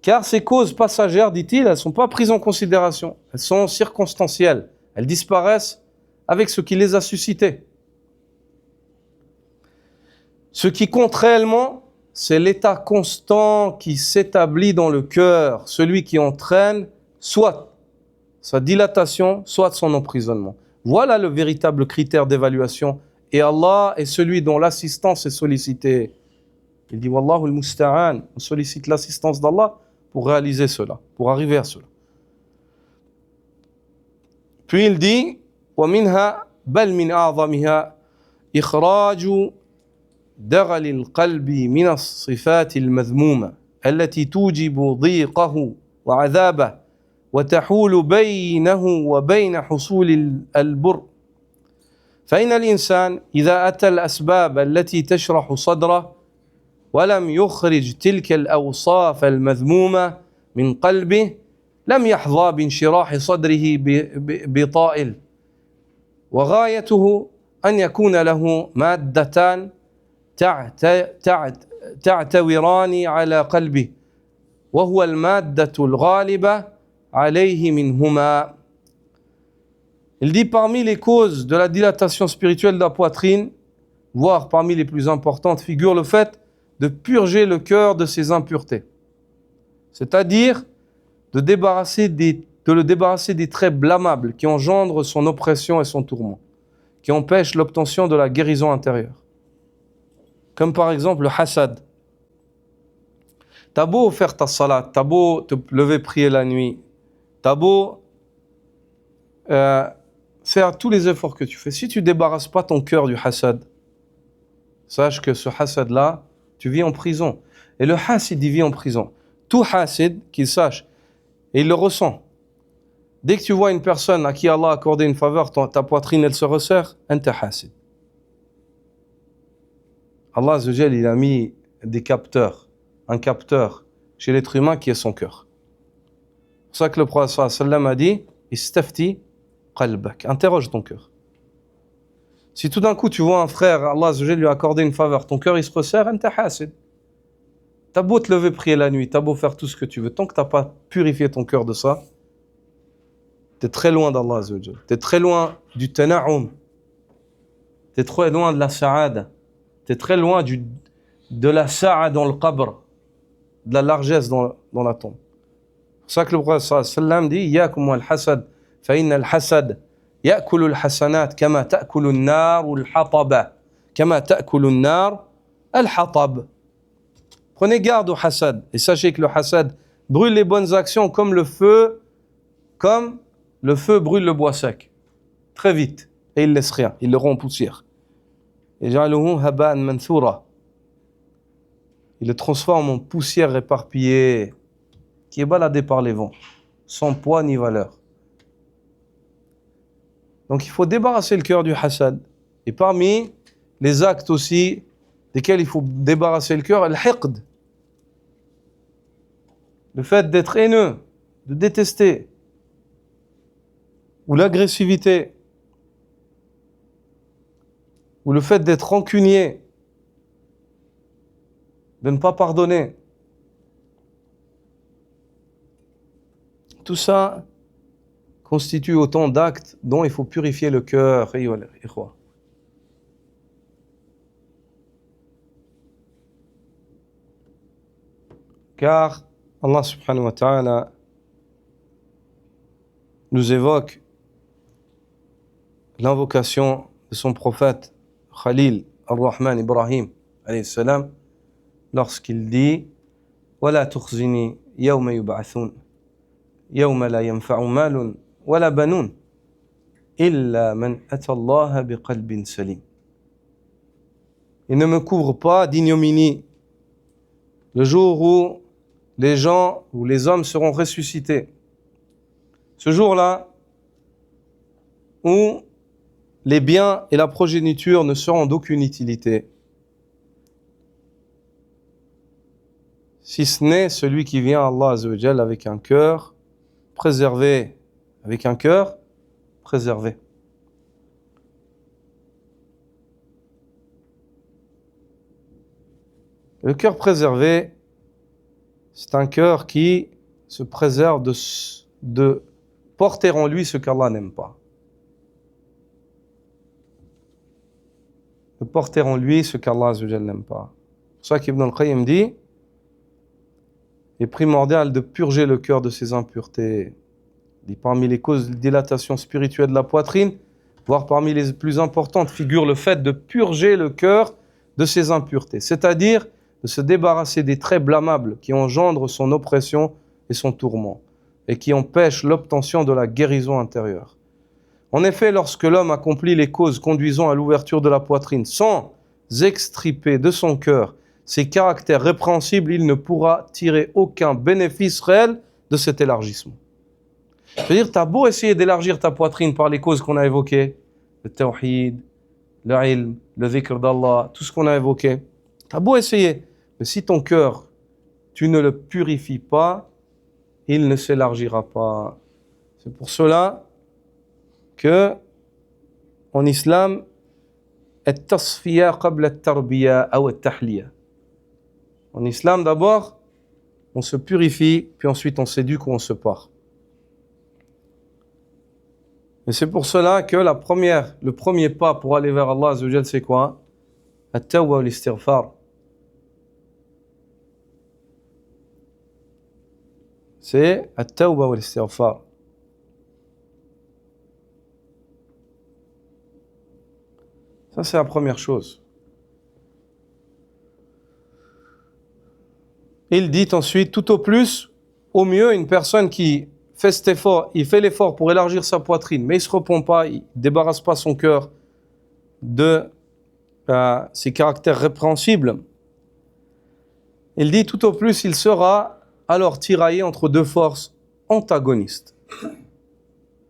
Car ces causes passagères, dit-il, elles ne sont pas prises en considération. Elles sont circonstancielles. Elles disparaissent avec ce qui les a suscitées. Ce qui compte réellement, c'est l'état constant qui s'établit dans le cœur, celui qui entraîne soit sa dilatation, soit son emprisonnement. Voilà le véritable critère d'évaluation. Et Allah est celui dont l'assistance est sollicitée. Il dit « Wallahu al-musta'an » on sollicite l'assistance d'Allah pour réaliser cela, pour arriver à cela. Puis il dit « وَمِنْهَا بَلْ مِنْ أَعْظَمِهَا إِخْرَاجُ دغل القلب من الصفات المذمومة التي توجب ضيقه وعذابه وتحول بينه وبين حصول البر فإن الإنسان إذا أتى الأسباب التي تشرح صدره ولم يخرج تلك الأوصاف المذمومة من قلبه لم يحظى بانشراح صدره بطائل وغايته أن يكون له مادتان تعتوران على قلبه وهو المادة الغالبة عليه منهما. Il dit parmi les causes de la dilatation spirituelle de la poitrine, voire parmi les plus importantes, figure le fait de purger le cœur de ses impuretés. C'est-à-dire de le débarrasser des traits blâmables qui engendrent son oppression et son tourment, qui empêchent l'obtention de la guérison intérieure. Comme par exemple le hasad. T'as beau faire ta salat, t'as beau te lever prier la nuit, t'as beau faire tous les efforts que tu fais, si tu ne débarrasses pas ton cœur du hasad, sache que ce hasad-là, tu vis en prison. Et le hasid, il vit en prison. Tout hasid, qu'il sache, et il le ressent. Dès que tu vois une personne à qui Allah a accordé une faveur, ta poitrine, elle se resserre, anta hasid. Allah Azza wa Jal, il a mis des capteurs, un capteur chez l'être humain qui est son cœur. C'est pour ça que le prophète sallallahu alayhi wa sallam a dit, istafti qalbak, interroge ton cœur. Si tout d'un coup tu vois un frère, Allah Azza wa Jal lui a accordé une faveur, ton cœur il se resserre, anta hasid. T'as beau te lever prier la nuit, t'as beau faire tout ce que tu veux, tant que t'as pas purifié ton cœur de ça, t'es très loin d'Allah Azza wa Jal. T'es très loin du tana'um. T'es très loin de la sa'ada. T'es très loin de la sa'a dans le qabr, de la largesse dans la tombe. C'est pour ça que le prophète sallallahu alayhi wa sallam dit Yakum al-hasad, fa inna al-hasad ya'kulu al-hasanat kama ta'kulu an-nar al-hataba, kama ta'kulu an-nar al-hatab. Prenez garde au hasad et sachez que le hasad brûle les bonnes actions comme le feu brûle le bois sec. Très vite. Et il laisse rien, il le rend en poussière. Et ja'aluhu haba'an manthura. Il le transforme en poussière éparpillée qui est baladée par les vents, sans poids ni valeur. Donc il faut débarrasser le cœur du hasad. Et parmi les actes aussi desquels il faut débarrasser le cœur, al-hiqd. Le fait d'être haineux, de détester, ou l'agressivité, ou le fait d'être rancunier, de ne pas pardonner. Tout ça constitue autant d'actes dont il faut purifier le cœur. Car Allah subhanahu wa ta'ala nous évoque l'invocation de son prophète Khalil ar-Rahman Ibrahim alayhi salam lorsqu'il dit وَلَا تُخْزِنِي يَوْمَ يُبْعَثُونَ يَوْمَ لَا يَنْفَعُ مَالٌ وَلَا بَنُونَ إِلَّا مَنْ أَتَى اللَّهَ بِقَلْبٍ سَلِيمٍ. Il ne me couvre pas d'ignominie le jour où les gens ou les hommes seront ressuscités. Ce jour-là où les biens et la progéniture ne seront d'aucune utilité, si ce n'est celui qui vient à Allah Azza wa Jal avec un cœur préservé, avec un cœur préservé. Le cœur préservé, c'est un cœur qui se préserve de porter en lui ce qu'Allah n'aime pas. De porter en lui ce qu'Allah Azza wa Jal n'aime pas. C'est pour ça qu'Ibn al-Qayyim dit il est primordial de purger le cœur de ses impuretés. Il dit parmi les causes de dilatation spirituelle de la poitrine, voire parmi les plus importantes, figure le fait de purger le cœur de ses impuretés. C'est-à-dire de se débarrasser des traits blâmables qui engendrent son oppression et son tourment, et qui empêchent l'obtention de la guérison intérieure. En effet, lorsque l'homme accomplit les causes conduisant à l'ouverture de la poitrine sans extriper de son cœur ces caractères répréhensibles, il ne pourra tirer aucun bénéfice réel de cet élargissement. C'est-à-dire, tu as beau essayer d'élargir ta poitrine par les causes qu'on a évoquées, le tawhid, le ilm, le dhikr d'Allah, tout ce qu'on a évoqué, tu as beau essayer, mais si ton cœur, tu ne le purifies pas, il ne s'élargira pas. C'est pour cela que en islam, التصفية قبل التربية أو التحلية. En islam, d'abord, on se purifie, puis ensuite on s'éduque ou on se pare. Et c'est pour cela que le premier pas pour aller vers Allah Azza wa Jal, c'est quoi? At-tawba wa l'istighfar. C'est at-tawba wa l'istighfar. Ça, c'est la première chose. Il dit ensuite, tout au plus, au mieux, une personne qui fait cet effort, il fait l'effort pour élargir sa poitrine, mais il ne se repent pas, il ne débarrasse pas son cœur de ses caractères répréhensibles. Il dit, tout au plus, il sera alors tiraillé entre deux forces antagonistes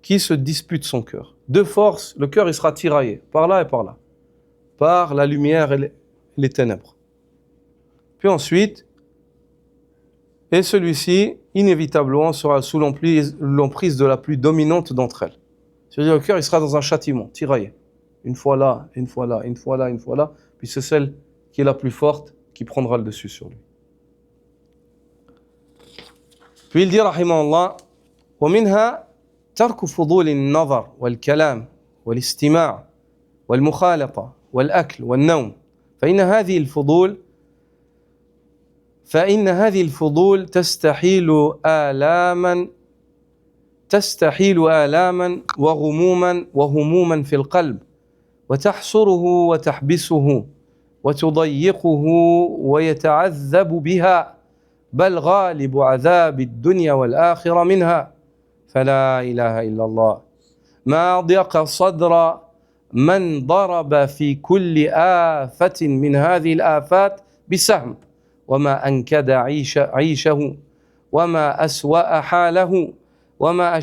qui se disputent son cœur. Deux forces, le cœur il sera tiraillé, par là et par là, par la lumière et les ténèbres. Puis ensuite, et celui-ci, inévitablement, sera sous l'emprise de la plus dominante d'entre elles. C'est-à-dire le cœur, il sera dans un châtiment, tiraillé. Une fois là, une fois là, une fois là, une fois là. Puis c'est celle qui est la plus forte qui prendra le dessus sur lui. Puis il dit, rahimahullah, ومنها ترك فضول النظر والكلام والاستماع والمخالطة والأكل والنوم فإن هذه الفضول تستحيل آلاما وهموما في القلب وتحصره وتحبسه وتضيقه ويتعذب بها بل غالب عذاب الدنيا والآخرة منها فلا إله إلا الله ما أضيق صدر من ضرب في كل آفة من هذه الآفات بسهم وما أنكد عيشه وما أسوأ حاله وما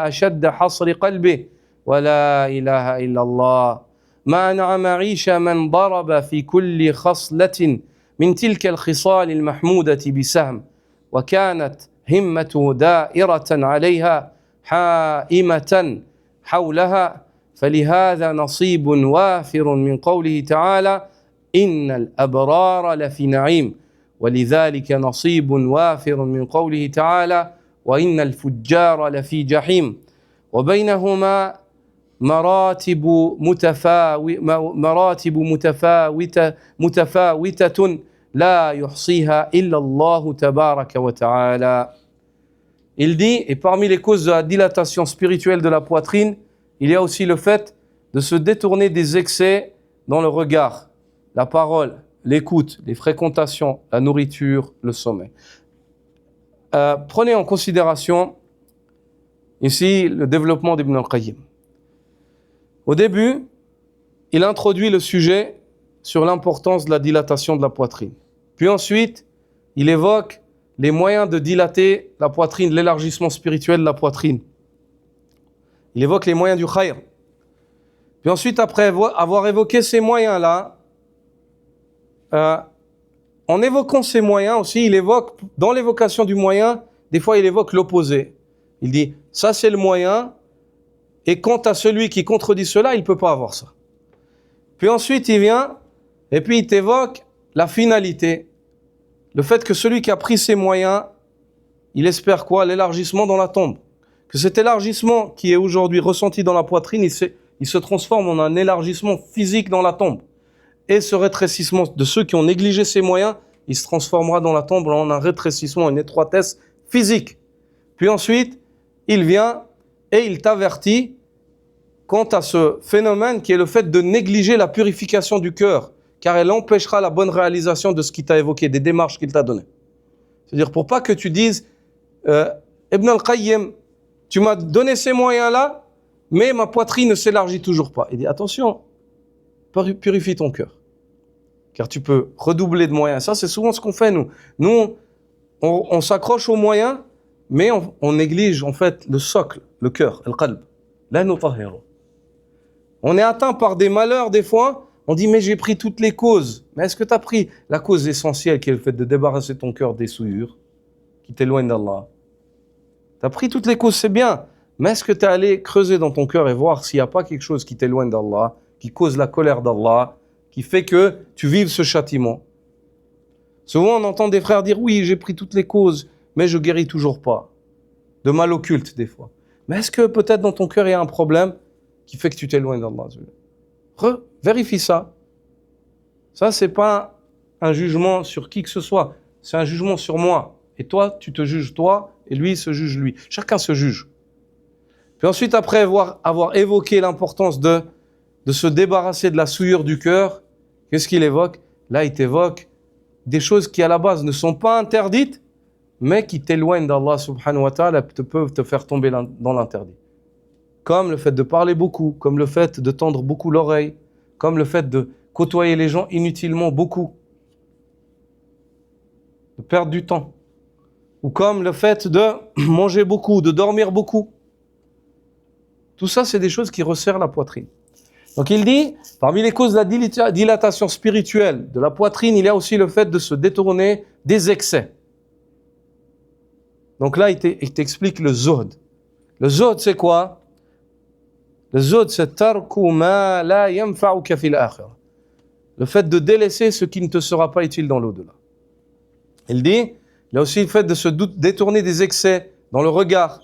أشد حصر قلبه ولا إله إلا الله ما أنعم عيش من ضرب في كل خصلة من تلك الخصال المحمودة بسهم وكانت همته دائرة عليها حائمة حولها فلهذا نصيب وافر من قوله تعالى إن الأبرار لفي نعيم ولذلك نصيب وافر من قوله تعالى وإن الفجار لفي جحيم وبينهما مراتب متفاوتة لا يحصيها إلا الله تبارك وتعالى. Il dit, et parmi les causes de la dilatation spirituelle de la poitrine, il y a aussi le fait de se détourner des excès dans le regard, la parole, l'écoute, les fréquentations, la nourriture, le sommeil. Prenez en considération ici le développement d'Ibn al-Qayyim. Au début, il introduit le sujet sur l'importance de la dilatation de la poitrine. Puis ensuite, il évoque les moyens de dilater la poitrine, l'élargissement spirituel de la poitrine. Il évoque les moyens du khayr. Puis ensuite, après avoir évoqué ces moyens-là, en évoquant ces moyens aussi, il évoque, dans l'évocation du moyen, des fois il évoque l'opposé. Il dit, ça c'est le moyen, et quant à celui qui contredit cela, il ne peut pas avoir ça. Puis ensuite il vient, et puis il t'évoque la finalité. Le fait que celui qui a pris ces moyens, il espère quoi? L'élargissement dans la tombe. Que cet élargissement qui est aujourd'hui ressenti dans la poitrine, il se transforme en un élargissement physique dans la tombe. Et ce rétrécissement de ceux qui ont négligé ces moyens, il se transformera dans la tombe en un rétrécissement, une étroitesse physique. Puis ensuite, il vient et il t'avertit quant à ce phénomène qui est le fait de négliger la purification du cœur, car elle empêchera la bonne réalisation de ce qu'il t'a évoqué, des démarches qu'il t'a données. C'est-à-dire pour pas que tu dises Ibn al-Qayyim, tu m'as donné ces moyens-là, mais ma poitrine ne s'élargit toujours pas. Il dit attention, purifie ton cœur, car tu peux redoubler de moyens. Ça, c'est souvent ce qu'on fait, nous. Nous, on s'accroche aux moyens, mais on néglige en fait le socle, le cœur, al-qalb. La nutahhiru. On est atteint par des malheurs des fois, on dit mais j'ai pris toutes les causes. Mais est-ce que tu as pris la cause essentielle qui est le fait de débarrasser ton cœur des souillures? qui t'éloignent d'Allah. Tu as pris toutes les causes, c'est bien. Mais est-ce que tu es allé creuser dans ton cœur et voir s'il n'y a pas quelque chose qui t'éloigne d'Allah, qui cause la colère d'Allah, qui fait que tu vives ce châtiment? Souvent, on entend des frères dire « Oui, j'ai pris toutes les causes, mais je guéris toujours pas. » De mal occulte, des fois. Mais est-ce que peut-être dans ton cœur, il y a un problème qui fait que tu t'éloignes d'Allah? Vérifie ça. Ça, c'est pas un jugement sur qui que ce soit. C'est un jugement sur moi. Et toi, tu te juges toi, et lui, il se juge lui. Chacun se juge. Puis ensuite, après avoir évoqué l'importance de se débarrasser de la souillure du cœur, qu'est-ce qu'il évoque? Là, il t'évoque des choses qui, à la base, ne sont pas interdites, mais qui t'éloignent d'Allah subhanahu wa ta'ala, peuvent te faire tomber dans l'interdit. Comme le fait de parler beaucoup, comme le fait de tendre beaucoup l'oreille, comme le fait de côtoyer les gens inutilement beaucoup, de perdre du temps, ou comme le fait de manger beaucoup, de dormir beaucoup. Tout ça, c'est des choses qui resserrent la poitrine. Donc il dit, parmi les causes de la dilatation spirituelle de la poitrine, il y a aussi le fait de se détourner des excès. Donc là, il t'explique le zuhd. Le zuhd, c'est quoi? Le zuhd, c'est tarku ma la yanfa'uka fil akhirah. Le fait de délaisser ce qui ne te sera pas utile dans l'au-delà. Il dit, il y a aussi le fait de se détourner des excès dans le regard.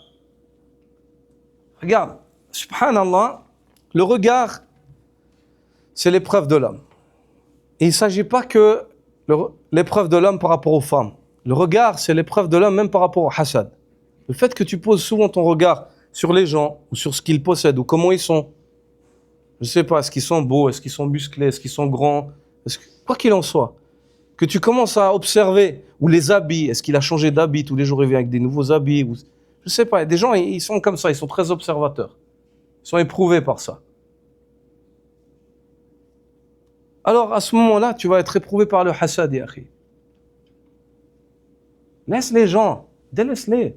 Regarde, subhanallah, le regard, c'est l'épreuve de l'homme. Et il ne s'agit pas que l'épreuve de l'homme par rapport aux femmes. Le regard, c'est l'épreuve de l'homme même par rapport au hasad. Le fait que tu poses souvent ton regard sur les gens, ou sur ce qu'ils possèdent, ou comment ils sont. Je ne sais pas, est-ce qu'ils sont beaux, est-ce qu'ils sont musclés, est-ce qu'ils sont grands, quoi qu'il en soit. Que tu commences à observer, ou les habits, est-ce qu'il a changé d'habit, tous les jours il vient avec des nouveaux habits, ou, je ne sais pas, des gens ils sont comme ça, ils sont très observateurs. Ils sont éprouvés par ça. Alors à ce moment-là, tu vas être éprouvé par le hasad, ya akhi. Laisse les gens, délaisse-les.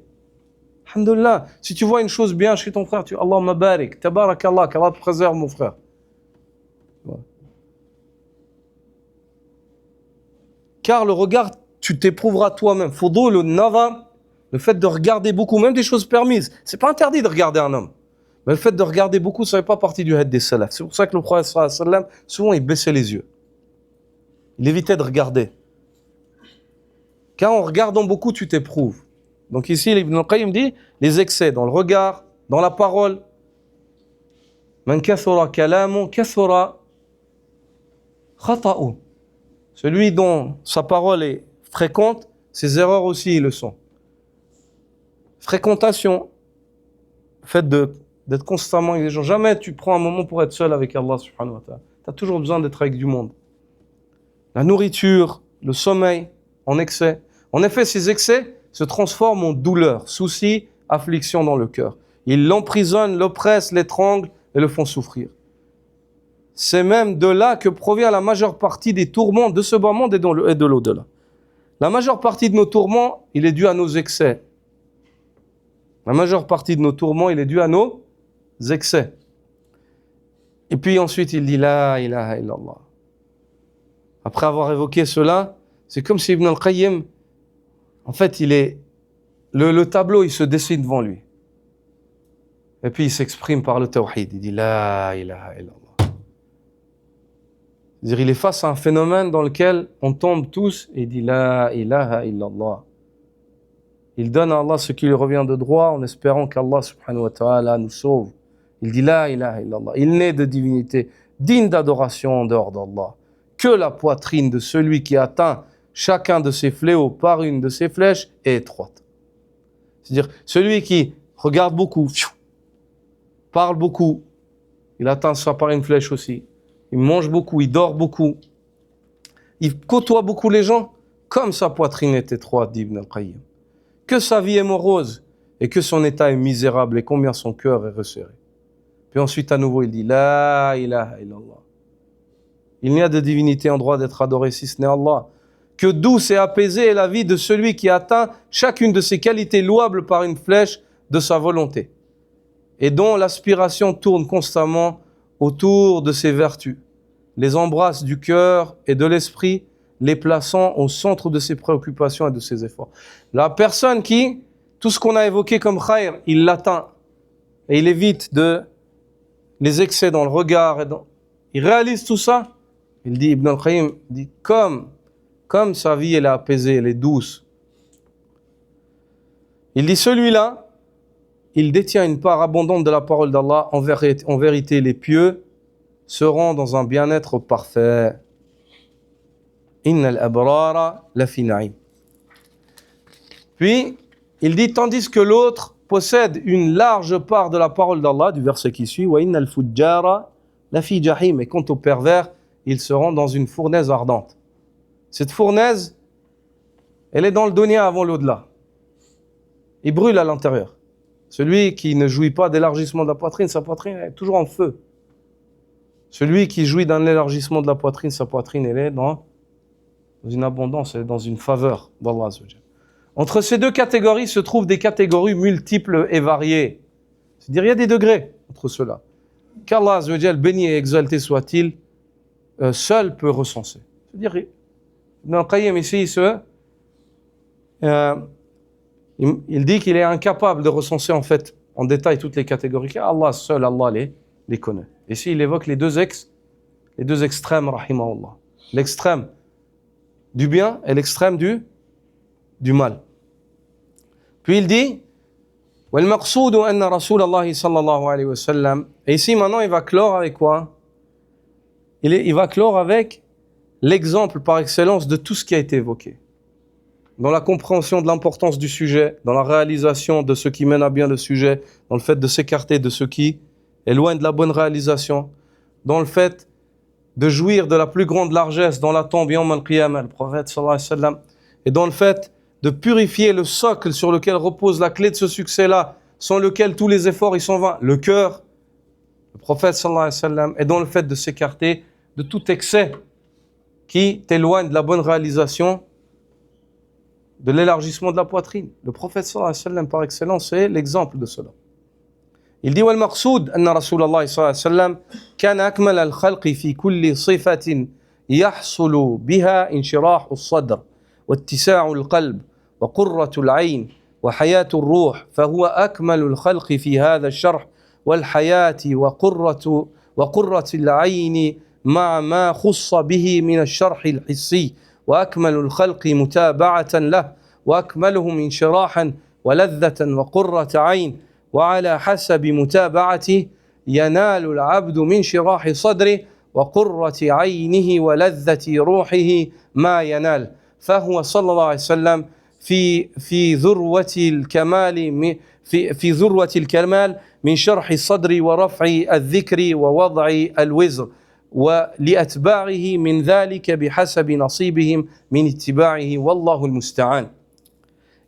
Alhamdulillah, si tu vois une chose bien chez ton frère, tu dis Allahumma barik, tabarakallah, qu'Allah te préserve mon frère. Voilà. Car le regard, tu t'éprouveras toi-même. Fudul an-nazar, le fait de regarder beaucoup, même des choses permises. C'est pas interdit de regarder un homme. Mais le fait de regarder beaucoup, ça fait pas partie du hadith des salaf. C'est pour ça que le prophète sallallahu alayhi wa sallam, souvent il baissait les yeux. Il évitait de regarder. Car en regardant beaucoup, tu t'éprouves. Donc ici, Ibn al-Qayyim dit, les excès dans le regard, dans la parole. Man kathura kalamu, kathura khata'u. Celui dont sa parole est fréquente, ses erreurs aussi le sont. Fréquentation, le fait d'être constamment avec les gens. Jamais tu prends un moment pour être seul avec Allah subhanahu wa ta'ala. Tu as toujours besoin d'être avec du monde. La nourriture, le sommeil, en excès. En effet, ces excès se transforment en douleur, souci, affliction dans le cœur. Ils l'emprisonnent, l'oppressent, l'étranglent et le font souffrir. C'est même de là que provient la majeure partie des tourments de ce bas monde et de l'au-delà. La majeure partie de nos tourments, il est dû à nos excès. La majeure partie de nos tourments, il est dû à nos excès. Et puis ensuite, il dit La ilaha illallah. Après avoir évoqué cela, c'est comme si Ibn al-Qayyim, en fait, le tableau, il se dessine devant lui. Et puis il s'exprime par le tawhid. Il dit La ilaha illallah. C'est-à-dire, il est face à un phénomène dans lequel on tombe tous et il dit La ilaha illallah. Il donne à Allah ce qui lui revient de droit en espérant qu'Allah subhanahu wa ta'ala nous sauve. Il dit La ilaha illallah. Il n'est de divinité digne d'adoration en dehors d'Allah que la poitrine de celui qui atteint chacun de ses fléaux par une de ses flèches est étroite. C'est-à-dire, celui qui regarde beaucoup, parle beaucoup, il atteint ça par une flèche aussi. Il mange beaucoup, il dort beaucoup. Il côtoie beaucoup les gens, comme sa poitrine est étroite, dit Ibn al-Qayyim. Que sa vie est morose et que son état est misérable et combien son cœur est resserré. Puis ensuite, à nouveau, il dit La ilaha illallah. Il n'y a de divinité en droit d'être adoré si ce n'est Allah. Que douce et apaisée est la vie de celui qui atteint chacune de ses qualités louables par une flèche de sa volonté et dont l'aspiration tourne constamment autour de ses vertus, les embrasse du cœur et de l'esprit, les plaçant au centre de ses préoccupations et de ses efforts. La personne qui, tout ce qu'on a évoqué comme khayr, il l'atteint et il évite les excès dans le regard. Il réalise tout ça. Il dit, Ibn al-Qayyim dit, comme sa vie elle est apaisée, elle est douce. Il dit, celui-là, il détient une part abondante de la parole d'Allah. En vérité, les pieux seront dans un bien-être parfait. Inna al-abrara la fi na'im. Puis, il dit, tandis que l'autre possède une large part de la parole d'Allah, du verset qui suit, wa inna al-fujjara la fi jahim. Et quant aux pervers, ils seront dans une fournaise ardente. Cette fournaise, elle est dans le dunya avant l'au-delà. Il brûle à l'intérieur. Celui qui ne jouit pas d'élargissement de la poitrine, sa poitrine est toujours en feu. Celui qui jouit d'un élargissement de la poitrine, sa poitrine, elle est dans une abondance, elle est dans une faveur d'Allah. Entre ces deux catégories se trouvent des catégories multiples et variées. C'est-à-dire, il y a des degrés entre ceux-là. Qu'Allah, béni et exalté soit-il, seul peut recenser. C'est-à-dire, Ibn al-Qayyim ici, il dit qu'il est incapable de recenser en fait en détail toutes les catégories. Allah, seul Allah les connaît. Ici, il évoque les deux extrêmes, rahimahullah. L'extrême du bien et l'extrême du mal. Puis il dit, وَالْمَقْصُودُ أَنَّ رَسُولَ اللَّهِ صَلَّى اللَّهُ عَلَيْهِ وَسَلَّمَ. Et ici, maintenant, il va clore avec quoi? Il va clore avec l'exemple par excellence de tout ce qui a été évoqué. Dans la compréhension de l'importance du sujet, dans la réalisation de ce qui mène à bien le sujet, dans le fait de s'écarter de ce qui est loin de la bonne réalisation, dans le fait de jouir de la plus grande largesse dans la tombe Yawm al-Qiyamah, le prophète sallallahu alayhi wa sallam, et dans le fait de purifier le socle sur lequel repose la clé de ce succès-là, sans lequel tous les efforts ils sont vains, le cœur, le prophète sallallahu alayhi wa sallam, et dans le fait de s'écarter de tout excès qui t'éloigne de la bonne réalisation, de l'élargissement de la poitrine. Le prophète sallallahu alayhi wa sallam par excellence est l'exemple de cela. Il dit والمقصود أن رسول الله صلى الله عليه وسلم كان أكمل الخلق في كل صفة يحصل بها انشراح الصدر واتساع القلب وقرة العين وحياة الروح فهو أكمل الخلق في هذا الشرح والحياة وقرة العين مع ما خص به من الشرح الحسي وأكمل الخلق متابعة له وأكملهم انشراحا ولذة وقرة عين وعلى حسب متابعته ينال العبد من شراح صدره وقرة عينه ولذة روحه ما ينال فهو صلى الله عليه وسلم في ذروة الكمال في ذروة الكمال من شرح الصدر ورفع الذكر ووضع الوزر ولأتباعه من ذلك بحسب نصيبهم من اتباعه والله المستعان.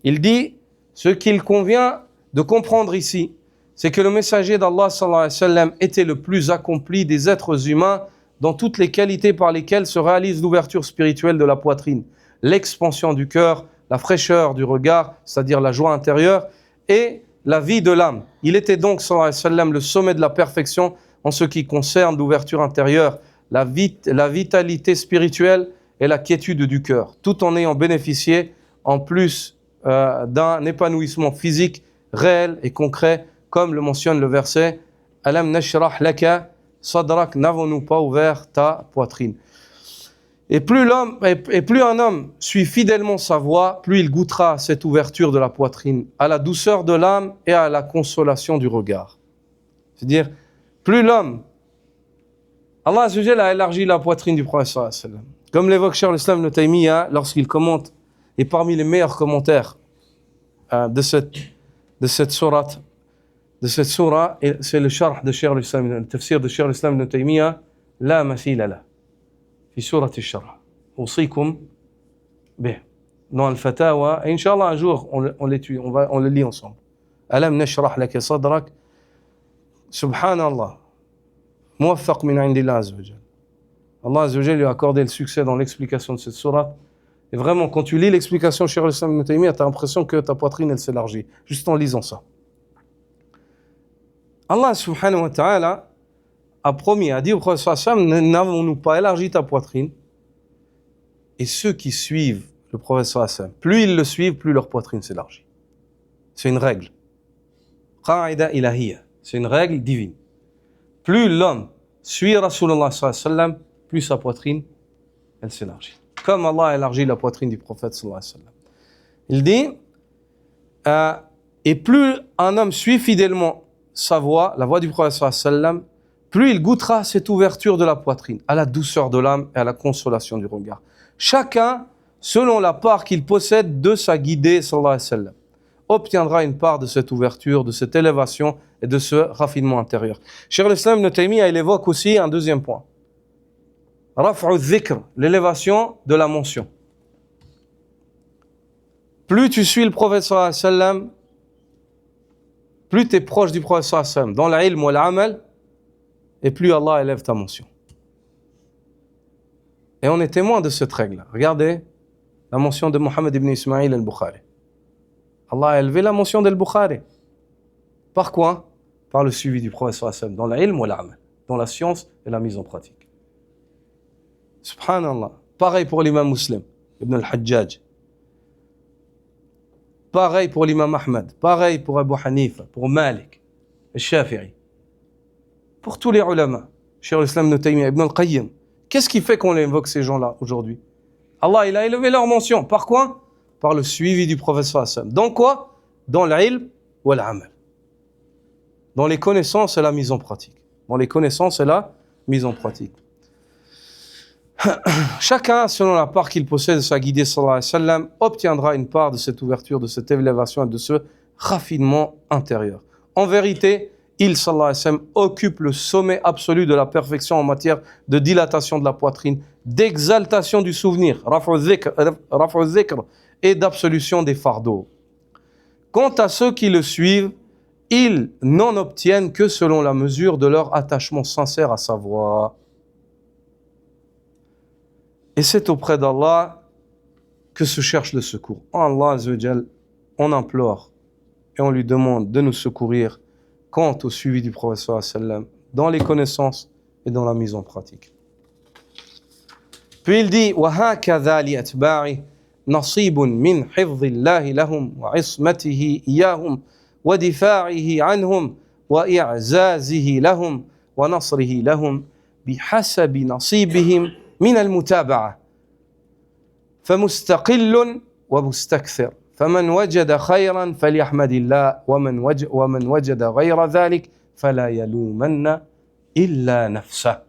Il dit, ce qu'il convient de comprendre ici, c'est que le messager d'Allah sallallahu alayhi wa sallam était le plus accompli des êtres humains dans toutes les qualités par lesquelles se réalise l'ouverture spirituelle de la poitrine, l'expansion du cœur, la fraîcheur du regard, c'est-à-dire la joie intérieure, et la vie de l'âme. Il était donc sallallahu alayhi wa sallam le sommet de la perfection en ce qui concerne l'ouverture intérieure, la vitalité spirituelle et la quiétude du cœur, tout en ayant bénéficié en plus d'un épanouissement physique réel et concret, comme le mentionne le verset « Alam nashrah laka sadrak » n'avons-nous pas ouvert ta poitrine. Et plus un homme suit fidèlement sa voie, plus il goûtera à cette ouverture de la poitrine, à la douceur de l'âme et à la consolation du regard. C'est-à-dire, plus l'homme, Allah Azza wa Jalla a élargi la poitrine du prophète sallallahu alayhi wa sallam. Comme l'évoque Cheikh al-Islam Ibn Taymiyyah lorsqu'il commente, et parmi les meilleurs commentaires de cette sourate, c'est le sharh de Cheikh al-Islam, le tafsir de Cheikh al-Islam Ibn Taymiyyah, la mathila la, fi surat al-sharh. Usikum bih. Dans al-fatawa, et Inch'Allah un jour on le lit ensemble. Alam nashrah laka sadrak. Subhanallah. Muwaffaq min indillah azza wa jalla. Allah azza wa jalla lui a accordé le succès dans l'explication de cette sourate. Et vraiment, quand tu lis l'explication de Cheikh al-Islam Ibn Taymiyyah, tu as l'impression que ta poitrine, elle s'élargit, juste en lisant ça. Allah subhanahu wa ta'ala a promis, a dit au prophète sallallahu alayhi wa sallam, n'avons-nous pas élargi ta poitrine Et ceux qui suivent le prophète sallallahu alayhi wa sallam, plus ils le suivent, plus leur poitrine s'élargit. C'est une règle. Qa'ida ilahiyya. C'est une règle divine. Plus l'homme suit Rasulullah sallallahu alayhi wa sallam, plus sa poitrine, elle s'élargit. Comme Allah a élargi la poitrine du prophète sallallahu alayhi wa sallam. Il dit, et plus un homme suit fidèlement sa voix, la voix du prophète sallallahu alayhi wa sallam, plus il goûtera cette ouverture de la poitrine, à la douceur de l'âme et à la consolation du regard. Chacun, selon la part qu'il possède de sa guidée, sallallahu alayhi wa sallam, obtiendra une part de cette ouverture, de cette élévation et de ce raffinement intérieur. Cheikh al-Islam Ibn Taymiyyah, il évoque aussi un deuxième point. Raf'u dhikr, l'élévation de la mention. Plus tu suis le prophète sallallahu alayhi wa sallam, plus tu es proche du prophète sallallahu alayhi wa sallam, dans l'ilm ou l'amal, et plus Allah élève ta mention. Et on est témoin de cette règle. Regardez la mention de Mohammed ibn Ismaïl al-Bukhari. Allah a élevé la mention d'al-Bukhari. Par quoi? Par le suivi du prophète sallallahu alayhi wa sallam, dans l'ilm ou l'amal, dans la science et la mise en pratique. Subhanallah. Pareil pour l'imam Muslim, ibn al-Hajjaj. Pareil pour l'imam Ahmad. Pareil pour Abu Hanifa, pour Malik, et Shafi'i. Pour tous les ulama, Cheikh al-Islam Ibn Taymiyyah, Ibn al-Qayyim. Qu'est-ce qui fait qu'on évoque ces gens-là aujourd'hui? Allah, il a élevé leur mention. Par quoi? Par le suivi du prophète sallallahu alayhi wa sallam. Dans quoi? Dans l'ilm ou l'amal. Dans les connaissances et la mise en pratique. Dans les connaissances et la mise en pratique. Chacun, selon la part qu'il possède de sa guidée sallallahu alayhi wa sallam, obtiendra une part de cette ouverture, de cette élévation et de ce raffinement intérieur. En vérité, il, sallallahu alayhi wa sallam, occupe le sommet absolu de la perfection en matière de dilatation de la poitrine, d'exaltation du souvenir, raf'u dhikr, et d'absolution des fardeaux. Quant à ceux qui le suivent, ils n'en obtiennent que selon la mesure de leur attachement sincère à sa voix. Et c'est auprès d'Allah que se cherche le secours. En Allah Azza wa Jal, on implore et on lui demande de nous secourir quant au suivi du prophète sallallahu alayhi wa sallam, dans les connaissances et dans la mise en pratique. Puis il dit وَهَكَذَا لِأَتْبَاعِهِ نَصِيبٌ مِّنْ حِفْظِ اللَّهِ لَهُمْ وَعِصْمَتِهِ إِيَّاهُمْ وَدِفَاعِهِ عَنْهُمْ وَإِعْزَازِهِ لَهُمْ وَنَصْرِهِ لَهُمْ بِحَسَبِ نَصِيبِهِمْ من المتابعة فمستقل ومستكثر فمن وجد خيرا فليحمد الله ومن وجد غير ذلك فلا يلومن إلا نفسه.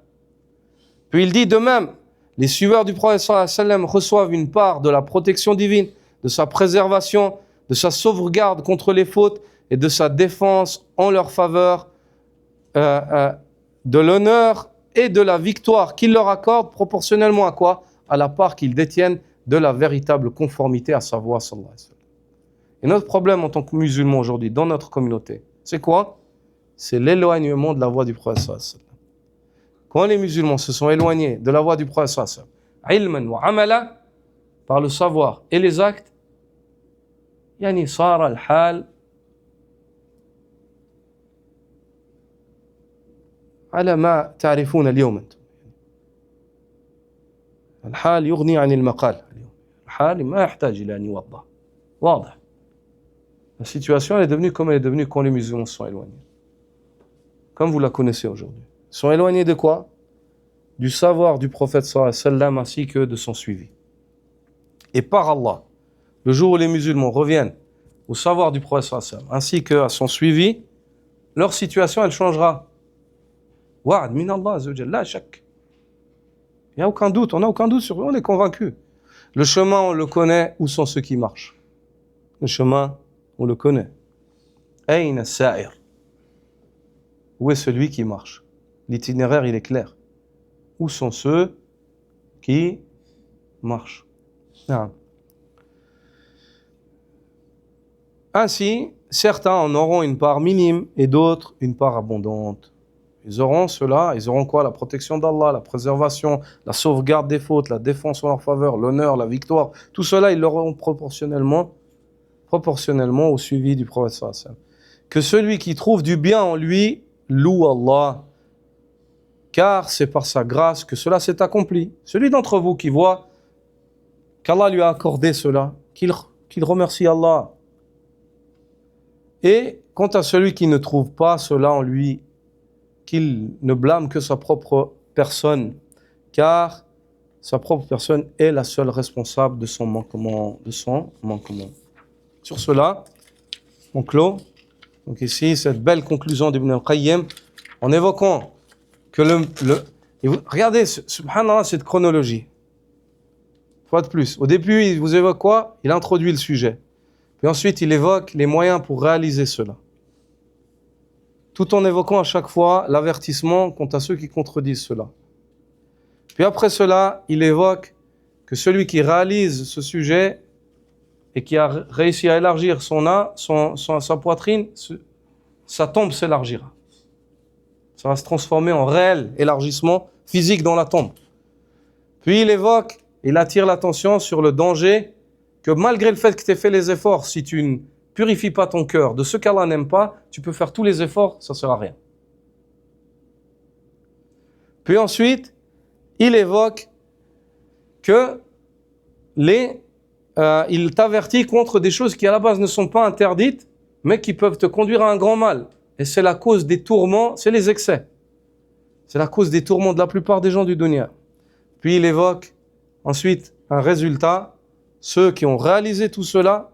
Puis il dit de même, les suiveurs du prophète sallallahu alayhi wa sallam reçoivent une part de la protection divine, de sa préservation, de sa sauvegarde contre les fautes et de sa défense en leur faveur, de l'honneur et de la victoire qu'il leur accorde proportionnellement à quoi? À la part qu'ils détiennent de la véritable conformité à sa voix, sallallahu alayhi wa sallam. Et notre problème en tant que musulmans aujourd'hui, dans notre communauté, c'est quoi? C'est l'éloignement de la voix du prophète, sallallahu alayhi wa sallam. Quand les musulmans se sont éloignés de la voix du prophète, sallallahu alayhi wa sallam, ilman wa amala, par le savoir et les actes, yani sara al-hal على ما تعرفون اليوم أنتم. الحال يغني عن المقال اليوم. الحال ما يحتاج إلى أن يوضح. واضح. La situation elle est devenue comme elle est devenue quand les musulmans sont éloignés. Comme vous la connaissez aujourd'hui. Ils sont éloignés de quoi? Du savoir du prophète sallallahu alayhi wa sallam ainsi que de son suivi. Et par Allah, le jour où les musulmans reviennent au savoir du prophète sallallahu alayhi wa sallam ainsi qu'à son suivi, leur situation elle changera. Wa'ad min Allah azza wa jalla, la shak. Il n'y a aucun doute, on n'a aucun doute sur eux, on est convaincus. Le chemin, on le connaît, où sont ceux qui marchent? Le chemin, on le connaît. Ayn as-sa'ir. Où est celui qui marche? L'itinéraire, il est clair. Où sont ceux qui marchent? Non. Ainsi, certains en auront une part minime et d'autres une part abondante. Ils auront cela, ils auront quoi? La protection d'Allah, la préservation, la sauvegarde des fautes, la défense en leur faveur, l'honneur, la victoire. Tout cela, ils l'auront proportionnellement au suivi du prophète sallallahu alayhi wa sallam. Que celui qui trouve du bien en lui loue Allah, car c'est par sa grâce que cela s'est accompli. Celui d'entre vous qui voit qu'Allah lui a accordé cela, qu'il remercie Allah. Et quant à celui qui ne trouve pas cela en lui, qu'il ne blâme que sa propre personne, car sa propre personne est la seule responsable de son manquement. Sur cela, on clôt. Donc ici, cette belle conclusion d'Ibn al-Qayyim, en évoquant que regardez, subhanallah, cette chronologie. Fois de plus. Au début, il vous évoque quoi? Il introduit le sujet. Puis ensuite, il évoque les moyens pour réaliser cela. Tout en évoquant à chaque fois l'avertissement quant à ceux qui contredisent cela. Puis après cela, il évoque que celui qui réalise ce sujet et qui a réussi à élargir sa poitrine, sa tombe s'élargira. Ça va se transformer en réel élargissement physique dans la tombe. Puis il attire l'attention sur le danger que malgré le fait que tu aies fait les efforts, si tu ne purifies pas ton cœur de ce qu'Allah n'aime pas, tu peux faire tous les efforts, ça ne sert à rien. Puis ensuite, il évoque que il t'avertit contre des choses qui à la base ne sont pas interdites, mais qui peuvent te conduire à un grand mal. Et c'est la cause des tourments, c'est les excès. C'est la cause des tourments de la plupart des gens du dunya. Puis il évoque ensuite un résultat, ceux qui ont réalisé tout cela,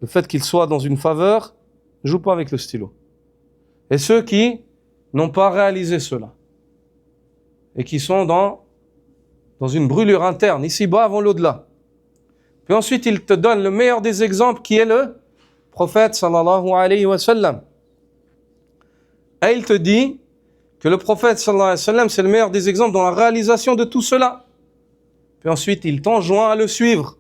le fait qu'ils soient dans une faveur, ne jouent pas avec le stylo. Et ceux qui n'ont pas réalisé cela, et qui sont dans une brûlure interne, ici-bas avant l'au-delà. Puis ensuite, il te donne le meilleur des exemples, qui est le prophète sallallahu alayhi wa sallam. Et il te dit que le prophète sallallahu alayhi wa sallam, c'est le meilleur des exemples dans la réalisation de tout cela. Puis ensuite, il t'enjoint à le suivre.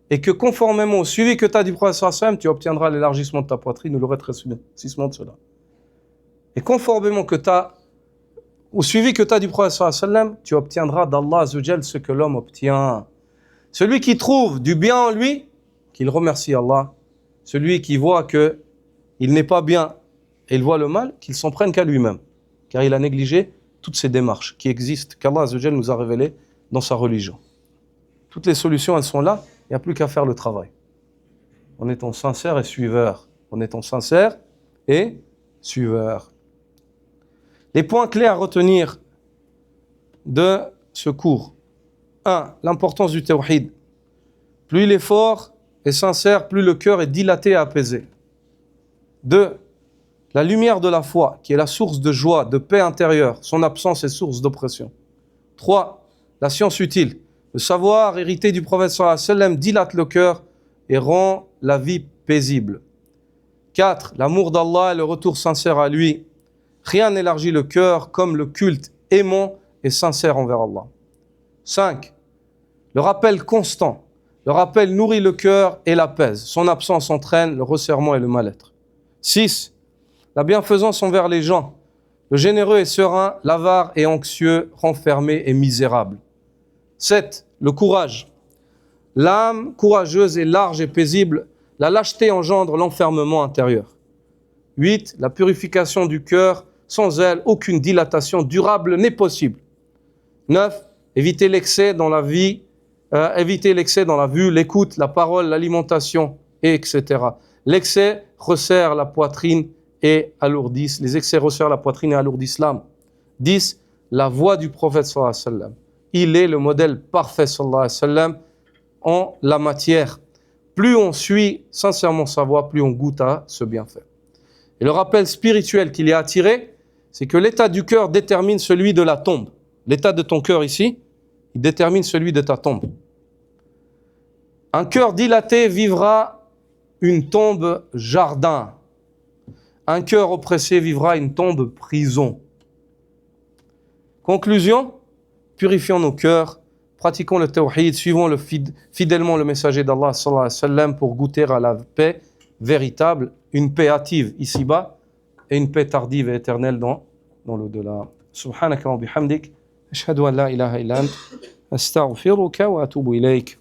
Et que conformément au suivi que tu as du prophète sallallahu alayhi wa sallam, tu obtiendras l'élargissement de ta poitrine ou le rétrécissement de cela. Et conformément au suivi que tu as du prophète sallallahu alayhi wa sallam, tu obtiendras d'Allah azza wa jal ce que l'homme obtient. Celui qui trouve du bien en lui, qu'il remercie Allah. Celui qui voit qu'il n'est pas bien et il voit le mal, qu'il s'en prenne qu'à lui-même. Car il a négligé toutes ces démarches qui existent, qu'Allah azza wa jal nous a révélées dans sa religion. Toutes les solutions, elles sont là, il n'y a plus qu'à faire le travail. En étant sincère et suiveur. En étant sincère et suiveur. Les points clés à retenir de ce cours. 1. L'importance du tawhid. Plus il est fort et sincère, plus le cœur est dilaté et apaisé. 2. La lumière de la foi, qui est la source de joie, de paix intérieure. Son absence est source d'oppression. 3. La science utile. Le savoir hérité du prophète sallallahu alayhi wa sallam dilate le cœur et rend la vie paisible. 4. L'amour d'Allah et le retour sincère à lui. Rien n'élargit le cœur comme le culte aimant et sincère envers Allah. 5. Le rappel constant. Le rappel nourrit le cœur et l'apaise. Son absence entraîne le resserrement et le mal-être. 6. La bienfaisance envers les gens. Le généreux est serein, l'avare est anxieux, renfermé et misérable. 7. Le courage. L'âme courageuse est large et paisible. La lâcheté engendre l'enfermement intérieur. 8. La purification du cœur. Sans elle, aucune dilatation durable n'est possible. 9. Éviter l'excès dans la vie, éviter l'excès dans la vue, l'écoute, la parole, l'alimentation, etc. L'excès resserre la poitrine et alourdissent. Les excès resserrent la poitrine et alourdissent l'âme. 10. La voie du prophète sallallahu alayhi wa sallam. Il est le modèle parfait sallallahu alayhi wa sallam en la matière. Plus on suit sincèrement sa voie, plus on goûte à ce bienfait. Et le rappel spirituel qu'il y a à tirer, c'est que l'état du cœur détermine celui de la tombe. L'état de ton cœur ici, il détermine celui de ta tombe. Un cœur dilaté vivra une tombe jardin. Un cœur oppressé vivra une tombe prison. Conclusion, purifions nos cœurs, pratiquons le tawhid, suivons fidèlement le messager d'Allah sallallahu alayhi wa sallam pour goûter à la paix véritable, une paix hâtive ici-bas et une paix tardive et éternelle dans l'au-delà. Subhanaka wa bihamdik, ashhadu an la ilaha illa ant, astaghfiruka wa atubu ilayk.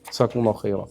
Jazakumullahu khayran.